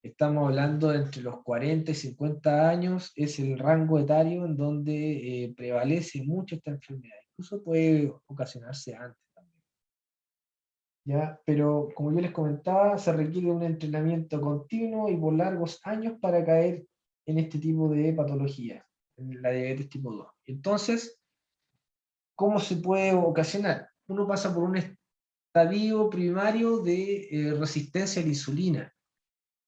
Estamos hablando de entre los 40 y 50 años, es el rango etario en donde prevalece mucho esta enfermedad. Incluso puede ocasionarse antes también. ¿Ya? Pero como yo les comentaba, se requiere un entrenamiento continuo y por largos años para caer en este tipo de patología, en la diabetes tipo 2. Entonces, ¿cómo se puede ocasionar? Uno pasa por un estadio primario de resistencia a la insulina.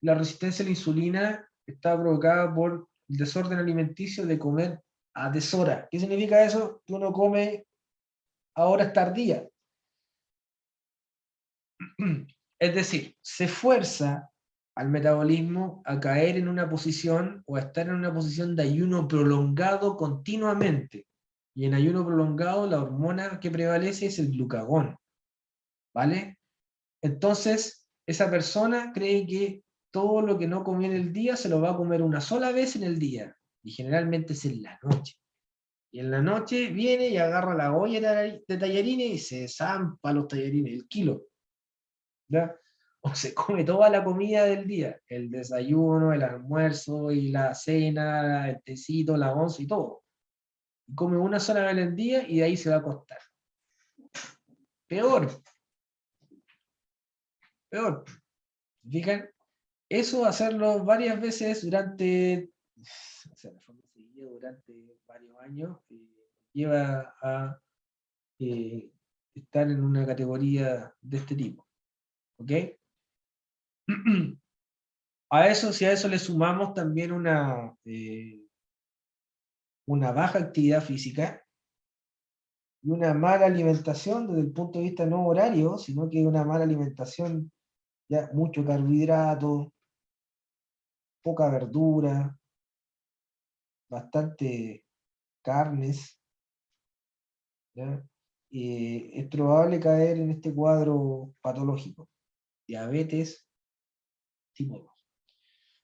La resistencia a la insulina está provocada por el desorden alimenticio de comer a deshora. ¿Qué significa eso? Que uno come a horas tardías. Es decir, se fuerza al metabolismo a caer en una posición o a estar en una posición de ayuno prolongado continuamente. Y en ayuno prolongado la hormona que prevalece es el glucagón. ¿Vale? Entonces, esa persona cree que todo lo que no comió en el día se lo va a comer una sola vez en el día. Y generalmente es en la noche. Y en la noche viene y agarra la olla de tallarines y se zampa los tallarines, el kilo. ¿Ya? O se come toda la comida del día, el desayuno, el almuerzo y la cena, el tecito, la once y todo. Y come una sola vez al día y de ahí se va a acostar. Peor, peor. Fijan, eso hacerlo varias veces durante, o sea, de forma seguida durante varios años, lleva a eh, estar en una categoría de este tipo. ¿Ok? A eso, si a eso le sumamos también una baja actividad física y una mala alimentación desde el punto de vista no horario, sino que una mala alimentación, ya mucho carbohidrato, poca verdura, bastante carnes, ¿ya? Es probable caer en este cuadro patológico, diabetes tipo 2.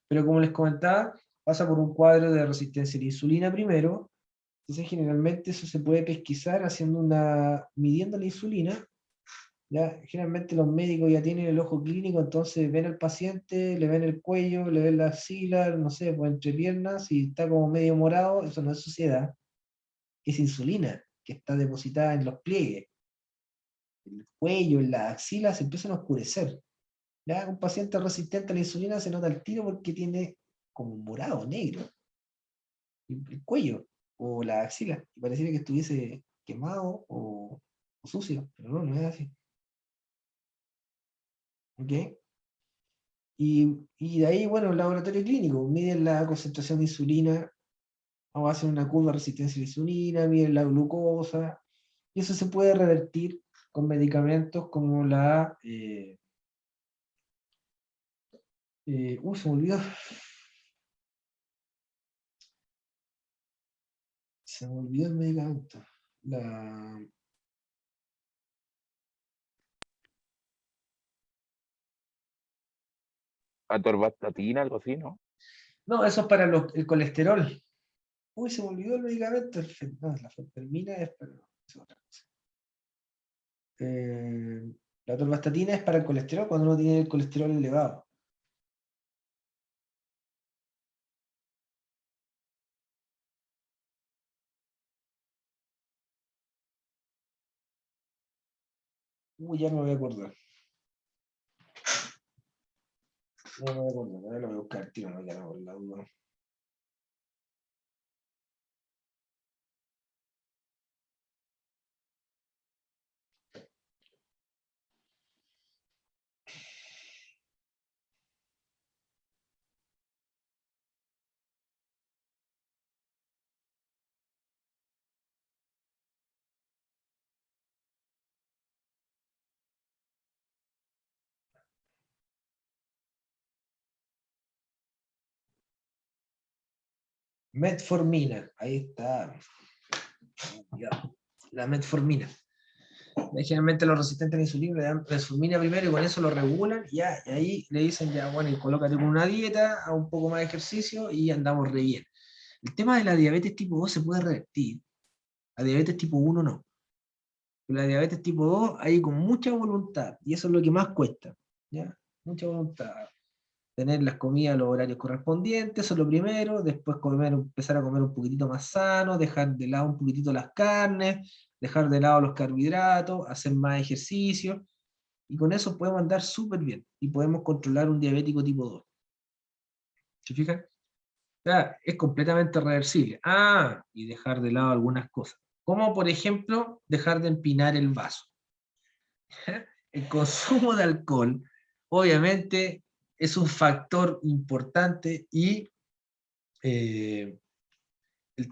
Pero como les comentaba, pasa por un cuadro de resistencia a la insulina primero. Entonces generalmente eso se puede pesquisar midiendo la insulina. ¿Ya? Generalmente los médicos ya tienen el ojo clínico, entonces ven al paciente, le ven el cuello, le ven la axila, no sé, pues entre piernas, y está como medio morado, eso no es suciedad, es insulina que está depositada en los pliegues, el cuello, en las axilas se empiezan a oscurecer. ¿Ya? Un paciente resistente a la insulina se nota el tiro porque tiene como un morado, negro, el cuello o la axila, y pareciera que estuviese quemado o sucio, pero no, no es así. ¿Ok? Y de ahí, bueno, el laboratorio clínico, miden la concentración de insulina, o hacen una curva de resistencia a la insulina, miden la glucosa, y eso se puede revertir con medicamentos como se me olvidó. Se me olvidó el medicamento. La, Atorvastatina, algo así, ¿no? no, eso es para el colesterol. Uy, se me olvidó el medicamento. No, la fentermina es para. Es otra cosa. La atorvastatina es para el colesterol cuando uno tiene el colesterol elevado. Uy, ya me voy a acordar. Ya me voy a acordar. Ahora lo voy a buscar, tío, no, ya no, por la duda. Metformina, ahí está. Ya, la metformina. Generalmente los resistentes a la insulina le dan metformina primero y con eso lo regulan, ya, y ahí le dicen, ya, bueno, y colócate con una dieta, a un poco más de ejercicio y andamos re bien. El tema de la diabetes tipo 2 se puede revertir. La diabetes tipo 1 no. La diabetes tipo 2 hay con mucha voluntad, y eso es lo que más cuesta, ¿ya? Mucha voluntad. Tener las comidas a los horarios correspondientes, eso es lo primero, después empezar a comer un poquitito más sano, dejar de lado un poquitito las carnes, dejar de lado los carbohidratos, hacer más ejercicio, y con eso podemos andar súper bien, y podemos controlar un diabético tipo 2. ¿Se fijan? Ya, es completamente reversible. Ah, y dejar de lado algunas cosas. Como por ejemplo, dejar de empinar el vaso. El consumo de alcohol, obviamente, es un factor importante y el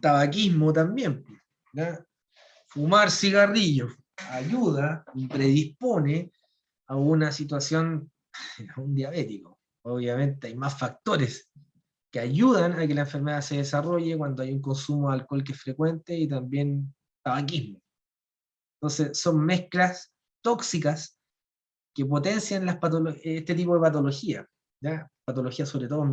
tabaquismo también. ¿Ya? Fumar cigarrillos ayuda y predispone a una situación, a un diabético. Obviamente hay más factores que ayudan a que la enfermedad se desarrolle cuando hay un consumo de alcohol que es frecuente y también tabaquismo. Entonces son mezclas tóxicas que potencian este tipo de patología, ¿ya? Patología sobre todo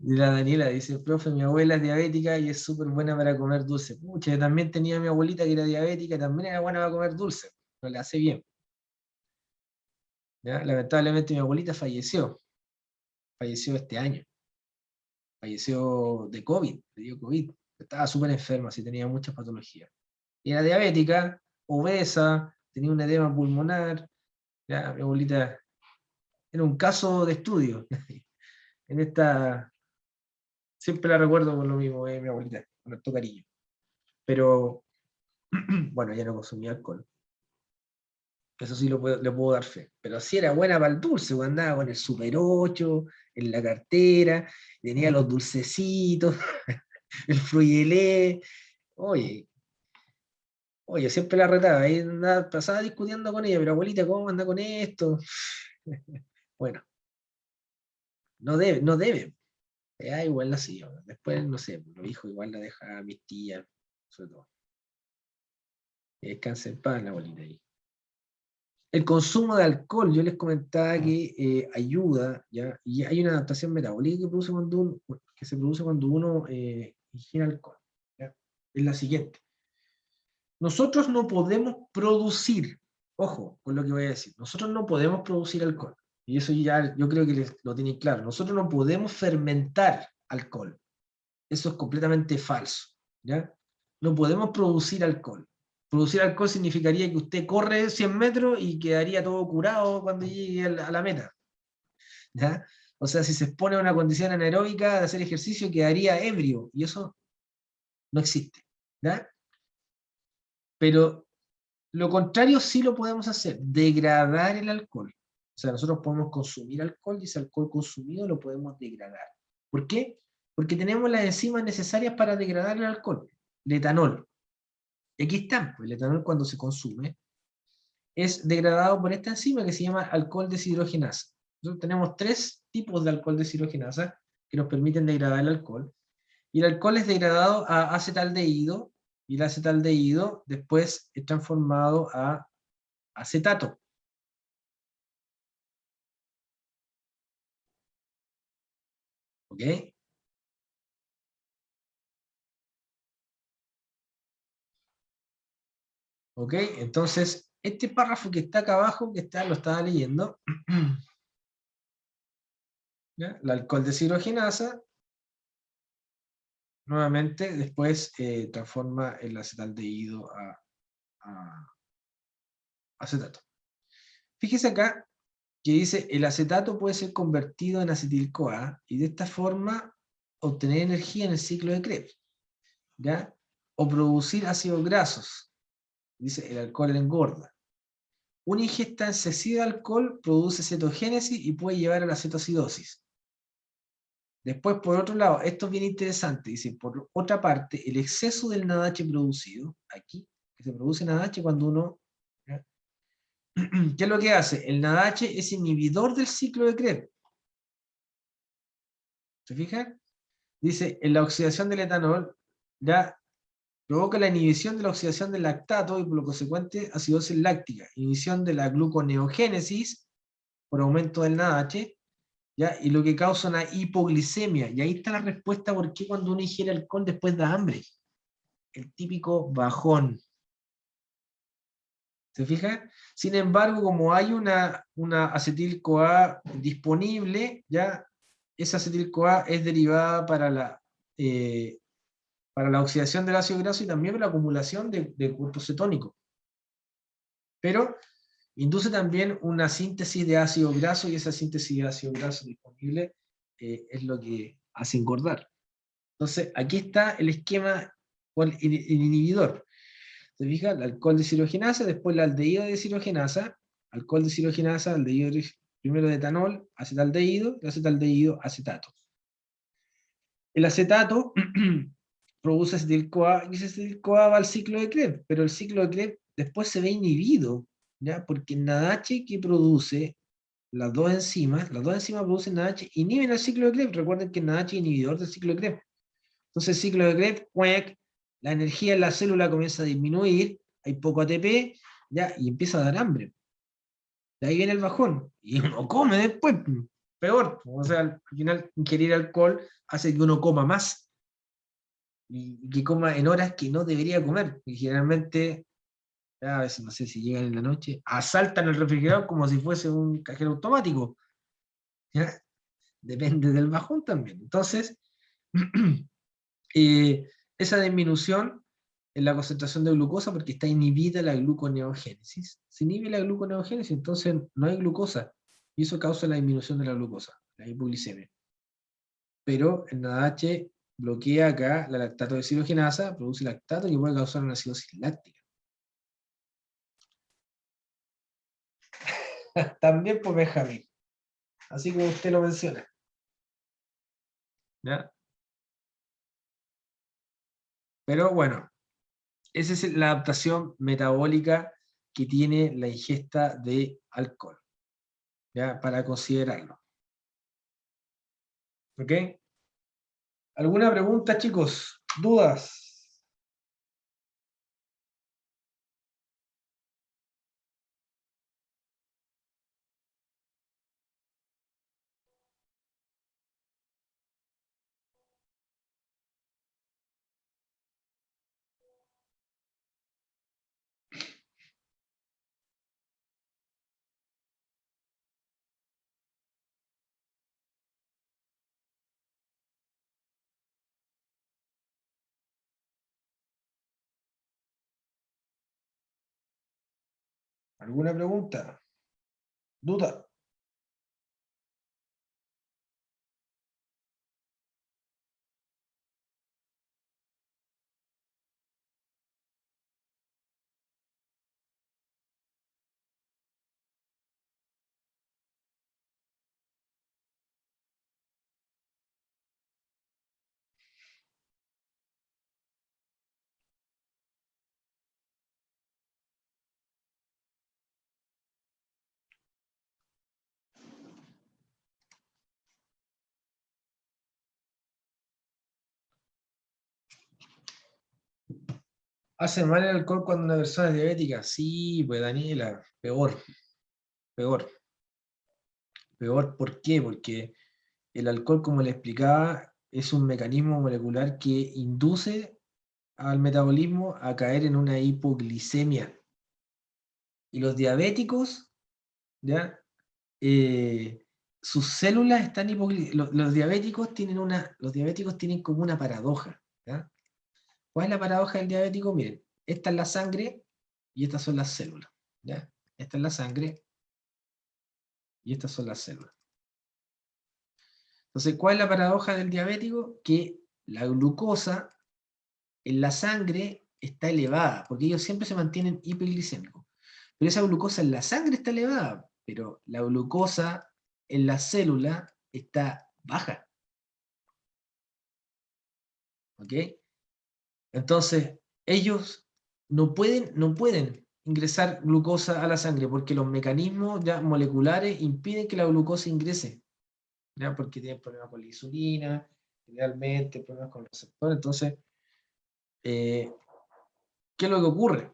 la Daniela dice, profe, mi abuela es diabética y es súper buena para comer dulce. Pucha, yo también tenía a mi abuelita que era diabética, también era buena para comer dulce, no le hace bien. ¿Ya? Lamentablemente mi abuelita falleció este año, falleció de COVID, le dio COVID, estaba súper enferma, sí, tenía muchas patologías. Y era diabética, obesa, tenía un edema pulmonar, ya, mi abuelita era un caso de estudio. En esta, siempre la recuerdo por lo mismo, mi abuelita, con harto cariño. Pero, bueno, ya no consumía alcohol. Eso sí le puedo dar fe. Pero sí era buena para el dulce, cuando andaba con el Super 8, en la cartera, tenía los dulcecitos, el frugelé. Oye, siempre la retaba, ahí pasaba discutiendo con ella, pero abuelita, ¿cómo anda con esto? Bueno, no debe. Igual la hacía. Después, no sé, los hijos igual la deja a mis tías, sobre todo. Descansa en paz la abuelita ahí. El consumo de alcohol, yo les comentaba que ayuda, ¿ya? Y hay una adaptación metabólica que se produce cuando uno ingiere alcohol, ¿ya? Es la siguiente. Nosotros no podemos producir, ojo con lo que voy a decir, nosotros no podemos producir alcohol. Y eso ya yo creo que lo tienen claro. Nosotros no podemos fermentar alcohol. Eso es completamente falso, ¿ya? No podemos producir alcohol. Producir alcohol significaría que usted corre 100 metros y quedaría todo curado cuando llegue a la meta, ¿ya? O sea, si se expone a una condición anaeróbica de hacer ejercicio, quedaría ebrio, y eso no existe, ¿ya? Pero lo contrario sí lo podemos hacer, degradar el alcohol. O sea, nosotros podemos consumir alcohol y ese alcohol consumido lo podemos degradar. ¿Por qué? Porque tenemos las enzimas necesarias para degradar el alcohol, el etanol. Y aquí están, pues el etanol cuando se consume es degradado por esta enzima que se llama alcohol deshidrogenasa. Nosotros tenemos 3 tipos de alcohol deshidrogenasa que nos permiten degradar el alcohol. Y el alcohol es degradado a acetaldehído, y el acetaldehído después es transformado a acetato. ¿Ok? ¿Ok? Entonces, este párrafo que está acá abajo, lo estaba leyendo, ¿ya? La alcohol deshidrogenasa, nuevamente, después transforma el acetaldehído a acetato. Fíjese acá que dice, el acetato puede ser convertido en acetil-CoA y de esta forma obtener energía en el ciclo de Krebs, ¿ya? O producir ácidos grasos. Dice, el alcohol engorda. Una ingesta excesiva de alcohol produce cetogénesis y puede llevar a la cetoacidosis. Después, por otro lado, esto es bien interesante, dice, por otra parte, el exceso del NADH producido, aquí, que se produce NADH cuando uno, ¿ya? ¿qué es lo que hace? El NADH es inhibidor del ciclo de Krebs. ¿Se fijan? Dice, en la oxidación del etanol, ya provoca la inhibición de la oxidación del lactato y por lo consecuente acidosis láctica, inhibición de la gluconeogénesis por aumento del NADH, ¿ya? Y lo que causa una hipoglicemia. Y ahí está la respuesta por qué cuando uno ingiere alcohol después da hambre. El típico bajón. ¿Se fija? Sin embargo, como hay una acetil-CoA disponible, ya esa acetil-CoA es derivada para la oxidación del ácido graso y también para la acumulación de cuerpos cetónicos. Pero induce también una síntesis de ácido graso y esa síntesis de ácido graso disponible es lo que hace engordar. Entonces, aquí está el esquema, el inhibidor. ¿Se fija? El alcohol de deshidrogenasa, después la aldehído de deshidrogenasa, alcohol de deshidrogenasa, aldehído primero de etanol, acetaldehído, y acetaldehído, acetato. El acetato produce acetil-CoA, y ese acetil-CoA va al ciclo de Krebs, pero el ciclo de Krebs después se ve inhibido, ¿ya? Porque el NADH que produce las dos enzimas producen NADH, inhiben el ciclo de Krebs. Recuerden que el NADH es inhibidor del ciclo de Krebs. Entonces el ciclo de Krebs, la energía en la célula comienza a disminuir, hay poco ATP, ¿ya? Y empieza a dar hambre. De ahí viene el bajón. Y uno come después, peor. O sea, al final ingerir alcohol hace que uno coma más. Y que coma en horas que no debería comer. Y generalmente, a veces no sé si llegan en la noche, asaltan el refrigerador como si fuese un cajero automático. ¿Ya? Depende del bajón también. Entonces, esa disminución en la concentración de glucosa porque está inhibida la gluconeogénesis. Se inhibe la gluconeogénesis, entonces no hay glucosa. Y eso causa la disminución de la glucosa, la hipoglicemia. Pero el NADH bloquea acá la lactato deshidrogenasa, produce lactato y puede causar una acidosis láctica. También por Benjamín. Así como usted lo menciona. ¿Ya? Pero bueno, esa es la adaptación metabólica que tiene la ingesta de alcohol. ¿Ya? Para considerarlo. ¿Ok? ¿Alguna pregunta, chicos? ¿Dudas? ¿Alguna pregunta? ¿Duda? ¿Hace mal el alcohol cuando una persona es diabética? Sí, pues Daniela, peor, peor. Peor, ¿por qué? Porque el alcohol, como le explicaba, es un mecanismo molecular que induce al metabolismo a caer en una hipoglicemia. Y los diabéticos, ¿ya? Sus células están los diabéticos tienen como una paradoja, ¿ya? ¿Cuál es la paradoja del diabético? Miren, esta es la sangre y estas son las células, ¿ya? Esta es la sangre y estas son las células. Entonces, ¿cuál es la paradoja del diabético? Que la glucosa en la sangre está elevada, porque ellos siempre se mantienen hiperglicémicos. Pero esa glucosa en la sangre está elevada, pero la glucosa en la célula está baja. ¿Ok? Entonces, ellos no pueden ingresar glucosa a la sangre, porque los mecanismos ya moleculares impiden que la glucosa ingrese, ¿ya? Porque tienen problemas con la insulina, generalmente problemas con el receptor. Entonces, ¿qué es lo que ocurre?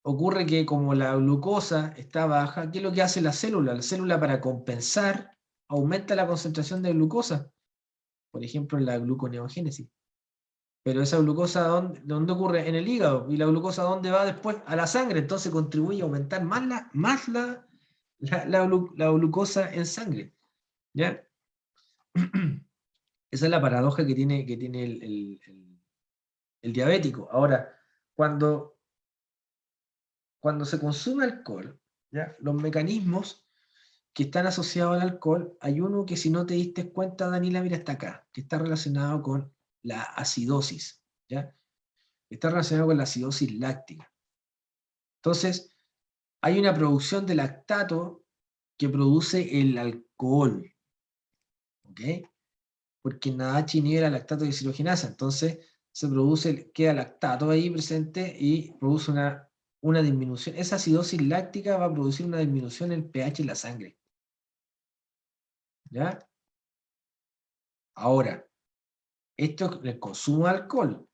Ocurre que como la glucosa está baja, ¿qué es lo que hace la célula? La célula, para compensar, aumenta la concentración de glucosa, por ejemplo en la gluconeogénesis. Pero esa glucosa, ¿dónde ocurre? En el hígado. ¿Y la glucosa dónde va después? A la sangre. Entonces contribuye a aumentar más la glucosa en sangre, ¿ya? Esa es la paradoja que tiene el diabético. Ahora, cuando se consume alcohol, ¿ya? Los mecanismos que están asociados al alcohol, hay uno que, si no te diste cuenta, Daniela, mira, está acá, que está relacionado con la acidosis, ¿ya? Está relacionado con la acidosis láctica. Entonces, hay una producción de lactato que produce el alcohol, ¿ok? Porque en NADH inhibe la lactato deshidrogenasa, entonces se produce, queda lactato ahí presente y produce una disminución. Esa acidosis láctica va a producir una disminución en el pH en la sangre, ¿ya? Ahora, esto es el consumo de alcohol.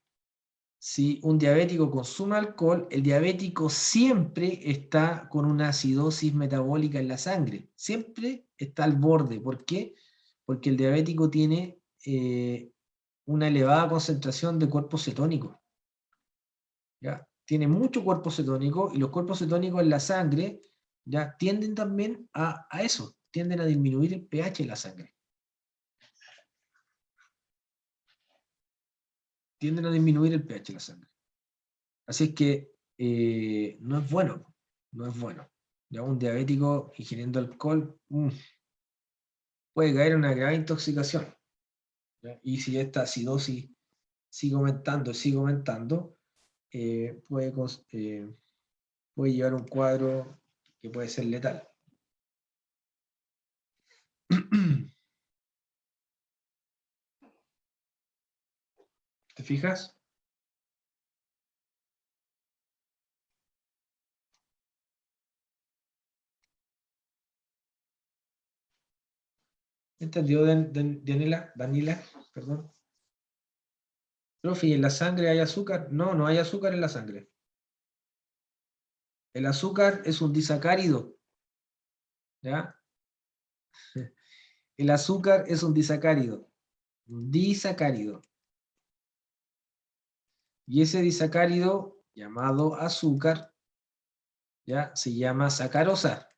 Si un diabético consume alcohol, el diabético siempre está con una acidosis metabólica en la sangre. Siempre está al borde. ¿Por qué? Porque el diabético tiene una elevada concentración de cuerpos cetónicos, ¿ya? Tiene mucho cuerpo cetónico, y los cuerpos cetónicos en la sangre ya tienden también a eso, tienden a disminuir el pH de la sangre. Tienden a disminuir el pH de la sangre. Así es que no es bueno, no es bueno. Ya un diabético ingiriendo alcohol puede caer en una grave intoxicación, ¿ya? Y si esta acidosis sigue aumentando, puede llevar un cuadro que puede ser letal. ¿Te fijas? ¿Entendió, Daniela? Perdón. Profe, ¿y en la sangre hay azúcar? No, no hay azúcar en la sangre. El azúcar es un disacárido, ¿ya? El azúcar es un disacárido. Un disacárido. Y ese disacárido, llamado azúcar, ¿ya? Se llama sacarosa,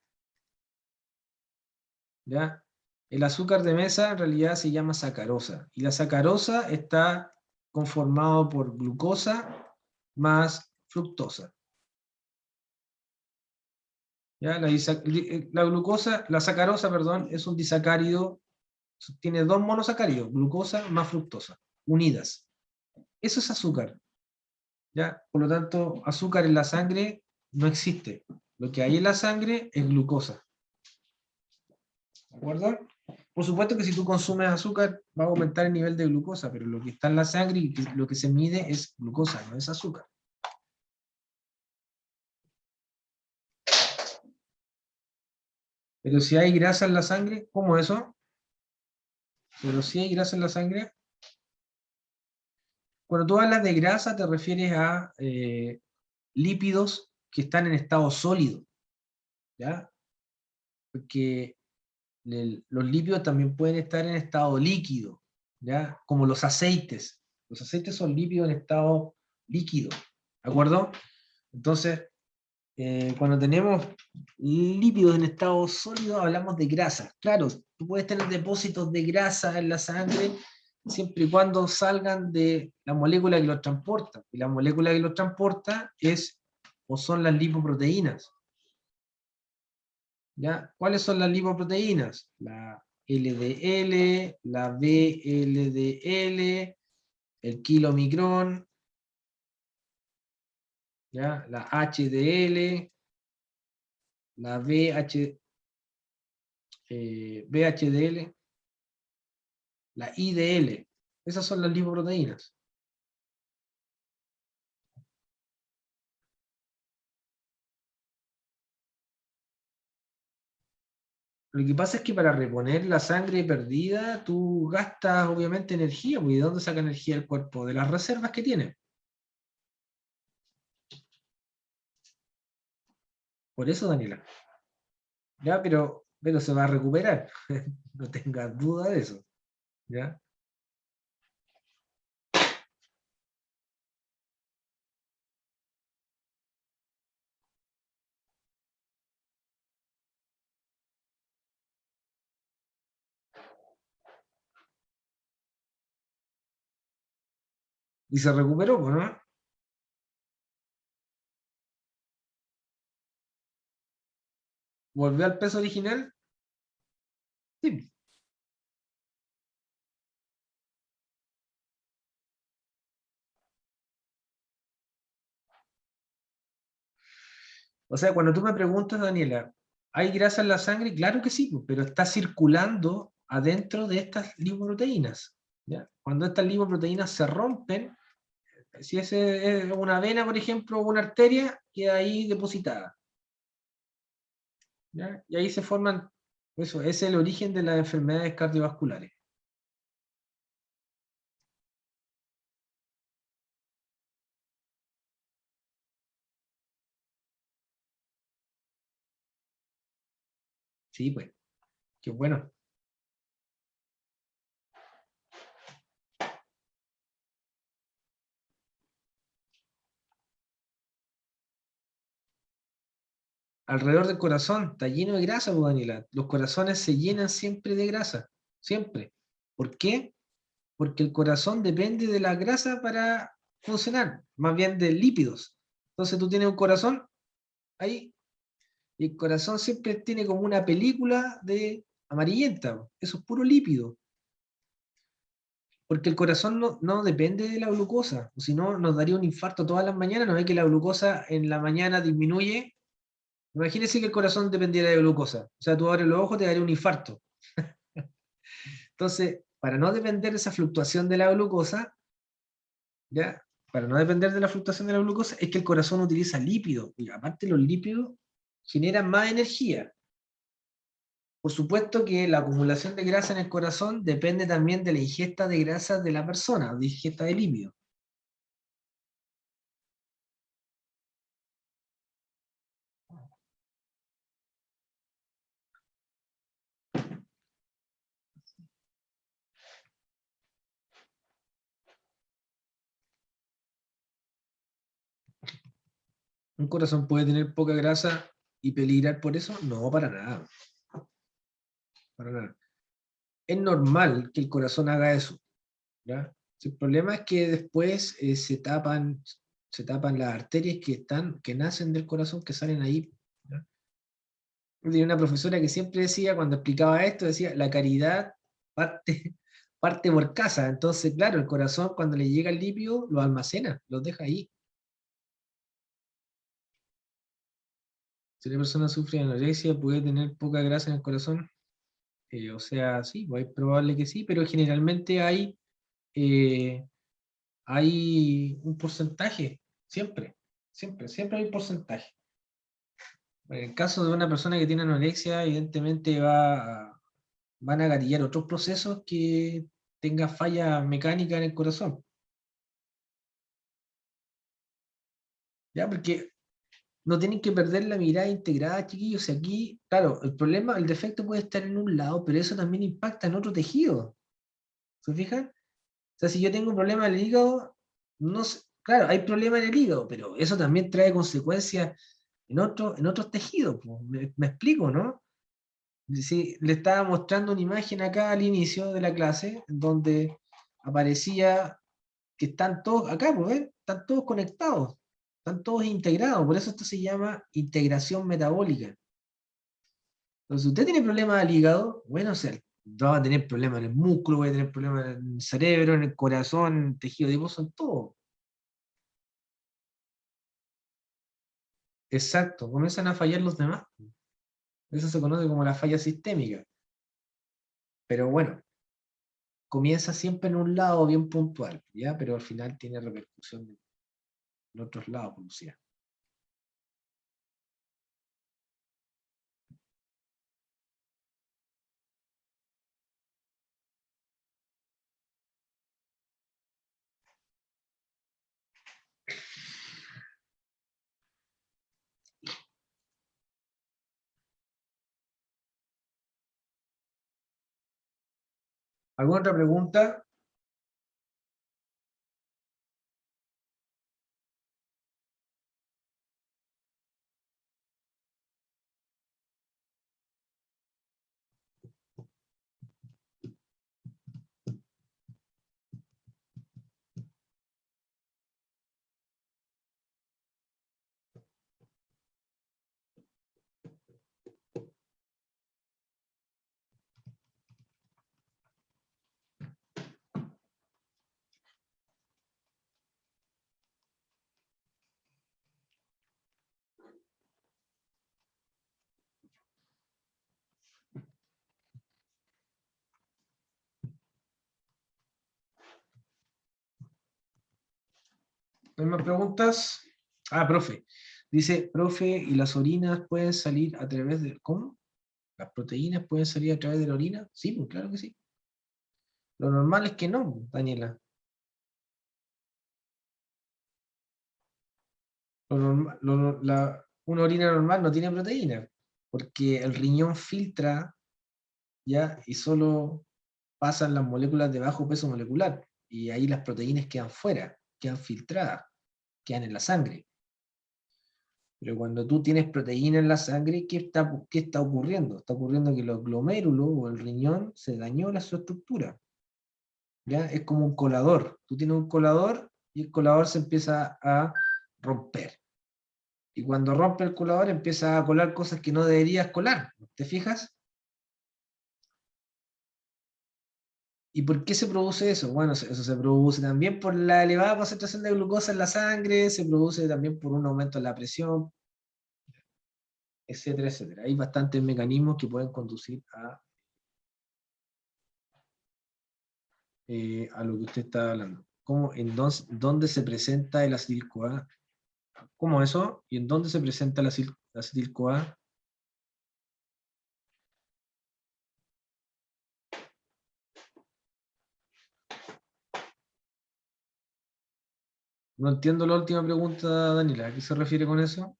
¿ya? El azúcar de mesa en realidad se llama sacarosa. Y la sacarosa está conformado por glucosa más fructosa, ¿ya? La sacarosa, perdón, es un disacárido, tiene dos monosacáridos, glucosa más fructosa, unidas. Eso es azúcar, ¿ya? Por lo tanto, azúcar en la sangre no existe. Lo que hay en la sangre es glucosa. ¿De acuerdo? Por supuesto que si tú consumes azúcar va a aumentar el nivel de glucosa, pero lo que está en la sangre y lo que se mide es glucosa, no es azúcar. Pero si hay grasa en la sangre, ¿cómo eso? Pero si hay grasa en la sangre. Cuando tú hablas de grasa te refieres a lípidos que están en estado sólido, ¿ya? Porque los lípidos también pueden estar en estado líquido, ¿ya? Como los aceites. Los aceites son lípidos en estado líquido, ¿de acuerdo? Entonces, cuando tenemos lípidos en estado sólido, hablamos de grasa. Claro, tú puedes tener depósitos de grasa en la sangre siempre y cuando salgan de la molécula que los transporta. Y la molécula que los transporta son las lipoproteínas. ¿Ya? ¿Cuáles son las lipoproteínas? La LDL, la VLDL, el kilomicrón, ¿ya? La HDL, la VHDL, la IDL. Esas son las lipoproteínas. Lo que pasa es que para reponer la sangre perdida, tú gastas obviamente energía, pues, ¿y de dónde saca energía el cuerpo? De las reservas que tiene. Por eso, Daniela. Ya, pero se va a recuperar. No tengas duda de eso. ¿Ya? Y se recuperó, pues, ¿no? ¿Volvió al peso original? Sí. O sea, cuando tú me preguntas, Daniela, ¿hay grasa en la sangre? Claro que sí, pues, pero está circulando adentro de estas lipoproteínas. ¿Ya? Cuando estas lipoproteínas se rompen, si es una vena, por ejemplo, o una arteria, queda ahí depositada. ¿Ya? Y ahí se forman, eso es el origen de las enfermedades cardiovasculares. Sí, pues, qué bueno. Alrededor del corazón está lleno de grasa, pues, Daniela. Los corazones se llenan siempre de grasa, siempre. ¿Por qué? Porque el corazón depende de la grasa para funcionar, más bien de lípidos. Entonces tú tienes un corazón ahí, y el corazón siempre tiene como una película de amarillenta, eso es puro lípido, porque el corazón no depende de la glucosa, o si no nos daría un infarto todas las mañanas, no ve que la glucosa en la mañana disminuye. Imagínese que el corazón dependiera de glucosa, o sea, tú abres los ojos, te daría un infarto. Entonces, para no depender de esa fluctuación de la glucosa, ¿ya? Para no depender de la fluctuación de la glucosa, es que el corazón utiliza lípidos, y aparte los lípidos generan más energía. Por supuesto que la acumulación de grasa en el corazón depende también de la ingesta de grasa de la persona, de ingesta de lípidos. ¿Un corazón puede tener poca grasa y peligrar por eso? No, para nada. Para nada. Es normal que el corazón haga eso, ¿ya? El problema es que después se tapan las arterias que nacen del corazón, que salen ahí. ¿Ya? Tenía una profesora que siempre decía, cuando explicaba esto, decía, la caridad parte, parte por casa. Entonces, claro, el corazón cuando le llega el lípido, lo almacena, lo deja ahí. Si una persona sufre de anorexia, puede tener poca grasa en el corazón. O sea, sí, pues es probable que sí, pero generalmente eh, hay un porcentaje, siempre, siempre hay un porcentaje. En el caso de una persona que tiene anorexia, evidentemente van a gatillar otros procesos que tenga falla mecánica en el corazón. ¿Ya? Porque no tienen que perder la mirada integrada, chiquillos. Y aquí, claro, el problema, el defecto puede estar en un lado, pero eso también impacta en otro tejido. ¿Se fijan? O sea, si yo tengo un problema en el hígado, no sé, claro, hay problema en el hígado, pero eso también trae consecuencias en otros tejidos. Pues. Me explico, ¿no? Sí, le estaba mostrando una imagen acá al inicio de la clase, donde aparecía que están todos, acá, pues, ¿ven? Están todos conectados, están todos integrados, por eso esto se llama integración metabólica. Entonces, si usted tiene problemas al hígado, bueno, o sea, va a tener problemas en el músculo, va a tener problemas en el cerebro, en el corazón, en el tejido adiposo, en todo. Exacto, comienzan a fallar los demás. Eso se conoce como la falla sistémica. Pero bueno, comienza siempre en un lado bien puntual, ¿ya? Pero al final tiene repercusión en otros lados, como sea. ¿Alguna otra pregunta? ¿No hay más preguntas? Ah, profe. Dice, profe, ¿y las orinas pueden salir a través de... ¿Cómo? ¿Las proteínas pueden salir a través de la orina? Sí, pues claro que sí. Lo normal es que no, Daniela. Una orina normal no tiene proteína, porque el riñón filtra, ¿ya? Y solo pasan las moléculas de bajo peso molecular, y ahí las proteínas quedan fuera, quedan filtradas, quedan en la sangre. Pero cuando tú tienes proteína en la sangre, qué está ocurriendo? Está ocurriendo que los glomérulos o el riñón se dañó su estructura. ¿Ya? Es como un colador. Tú tienes un colador y el colador se empieza a romper. Y cuando rompe el colador empieza a colar cosas que no deberías colar. ¿Te fijas? ¿Y por qué se produce eso? Bueno, eso se produce también por la elevada concentración de glucosa en la sangre, se produce también por un aumento en la presión, etcétera, etcétera. Hay bastantes mecanismos que pueden conducir a lo que usted está hablando. ¿Cómo, dónde se presenta el acetil-CoA? ¿Cómo eso? ¿Y en dónde se presenta el acetil-CoA? No entiendo la última pregunta, Daniela. ¿A qué se refiere con eso?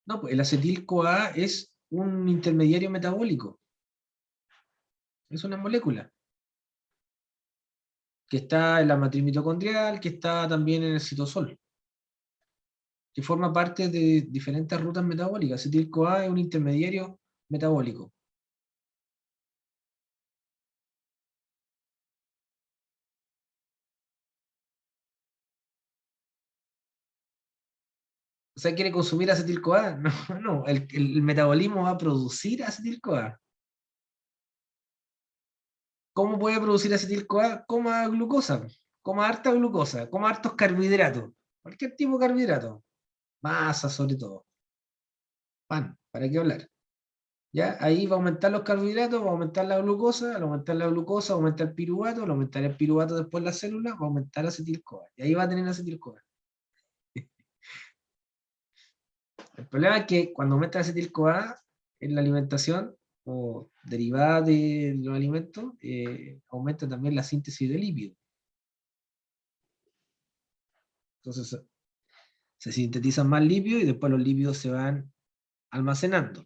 No, pues el acetil-CoA es un intermediario metabólico. Es una molécula que está en la matriz mitocondrial, que está también en el citosol, que forma parte de diferentes rutas metabólicas. Acetil-CoA es un intermediario metabólico. O sea, ¿quiere consumir acetil-CoA? No, no, el metabolismo va a producir acetil-CoA. ¿Cómo puede producir acetil-CoA? Coma glucosa, coma harta glucosa, coma hartos carbohidratos, cualquier tipo de carbohidrato, masa sobre todo, pan, ¿para qué hablar? ¿Ya? Ahí va a aumentar los carbohidratos, va a aumentar la glucosa, al aumentar la glucosa, va a aumentar el piruvato, al aumentar el piruvato después la célula, va a aumentar acetil-CoA, y ahí va a tener acetil-CoA. El problema es que cuando aumenta el acetil-CoA en la alimentación, o derivada de los alimentos, aumenta también la síntesis de lípidos. Entonces se sintetizan más lípidos y después los lípidos se van almacenando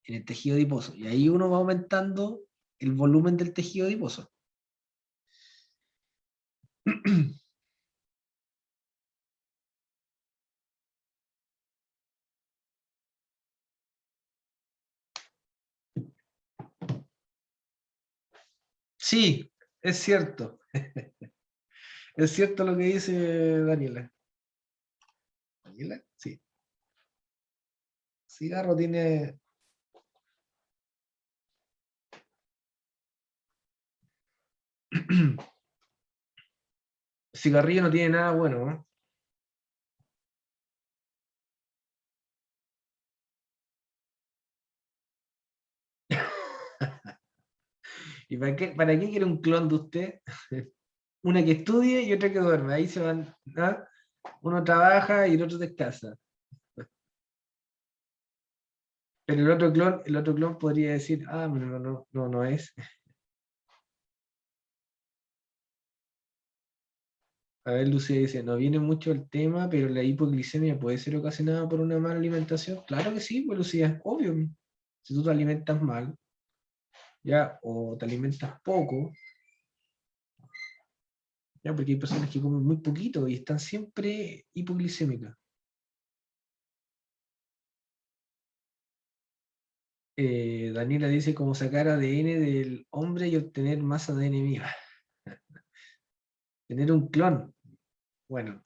en el tejido adiposo. Y ahí uno va aumentando el volumen del tejido adiposo. Sí, es cierto. Es cierto lo que dice Daniela. ¿Daniela? Sí. Cigarro tiene... Cigarrillo no tiene nada bueno, ¿no? ¿Y para qué quiere un clon de usted? Una que estudie y otra que duerme. Ahí se van, ¿ah? Uno trabaja y el otro descansa. Pero el otro clon podría decir, ah, no es. A ver, Lucía dice, no viene mucho el tema, pero la hipoglicemia puede ser ocasionada por una mala alimentación. Claro que sí, pues Lucía, obvio. si tú te alimentas mal, ya, o te alimentas poco, ya, porque hay personas que comen muy poquito y están siempre hipoglicémicas. Daniela dice como sacar ADN del hombre y obtener más ADN mío. Tener un clon. Bueno,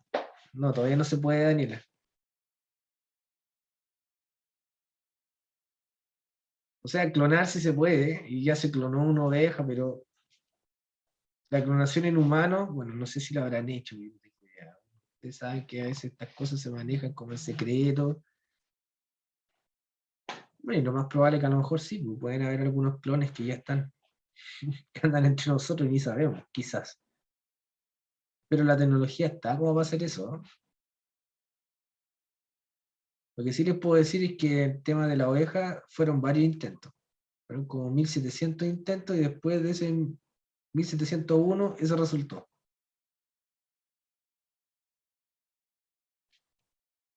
no, todavía no se puede, Daniela. O sea, clonar sí se puede, y ya se clonó una oveja, pero la clonación en humanos, bueno, no sé si la habrán hecho. Yo no tengo idea. Ustedes saben que a veces estas cosas se manejan como en secreto. Bueno, y lo más probable es que a lo mejor sí, pues, pueden haber algunos clones que ya están, que andan entre nosotros y ni sabemos, quizás. Pero la tecnología está como para hacer eso, ¿no? Lo que sí les puedo decir es que el tema de la oveja fueron varios intentos. Fueron como 1700 intentos y después de ese 1701 eso resultó.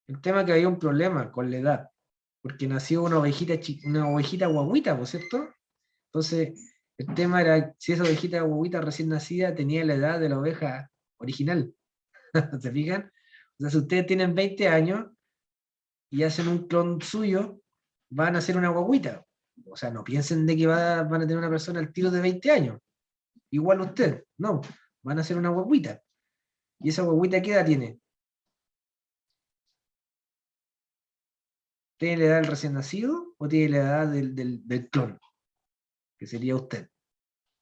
El tema es que había un problema con la edad, porque nació una ovejita guaguita, ¿por cierto? Entonces, el tema era si esa ovejita guaguita recién nacida tenía la edad de la oveja original. ¿Se fijan? O sea, si ustedes tienen 20 años y hacen un clon suyo, van a hacer una guaguita. O sea, no piensen de que van a tener una persona al tiro de 20 años. Igual usted, no. Van a hacer una guaguita. ¿Y esa guaguita qué edad tiene? ¿Tiene la edad del recién nacido o tiene la edad del clon? Que sería usted.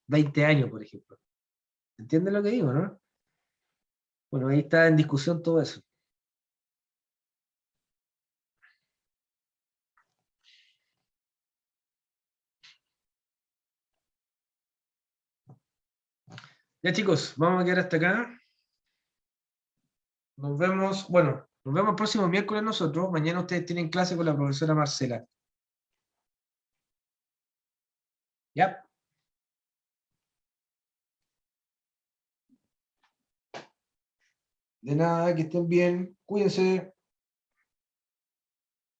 20 años, por ejemplo. ¿Entienden lo que digo, no? Bueno, ahí está en discusión todo eso. Ya chicos, vamos a quedar hasta acá. Nos vemos, bueno, nos vemos el próximo miércoles nosotros. Mañana ustedes tienen clase con la profesora Marcela. ¿Ya? De nada, que estén bien. Cuídense.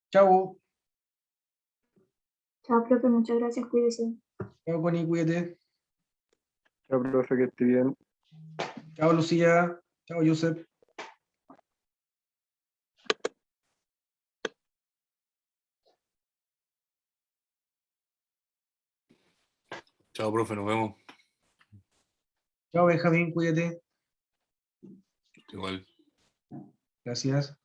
Chau. Chao, profe, muchas gracias, cuídese. Chau, Connie, cuídate. Chao, profe, que esté bien. Chao, Lucía. Chao, Joseph. Chao, profe, nos vemos. Chao, Benjamín, cuídate. Igual. Gracias.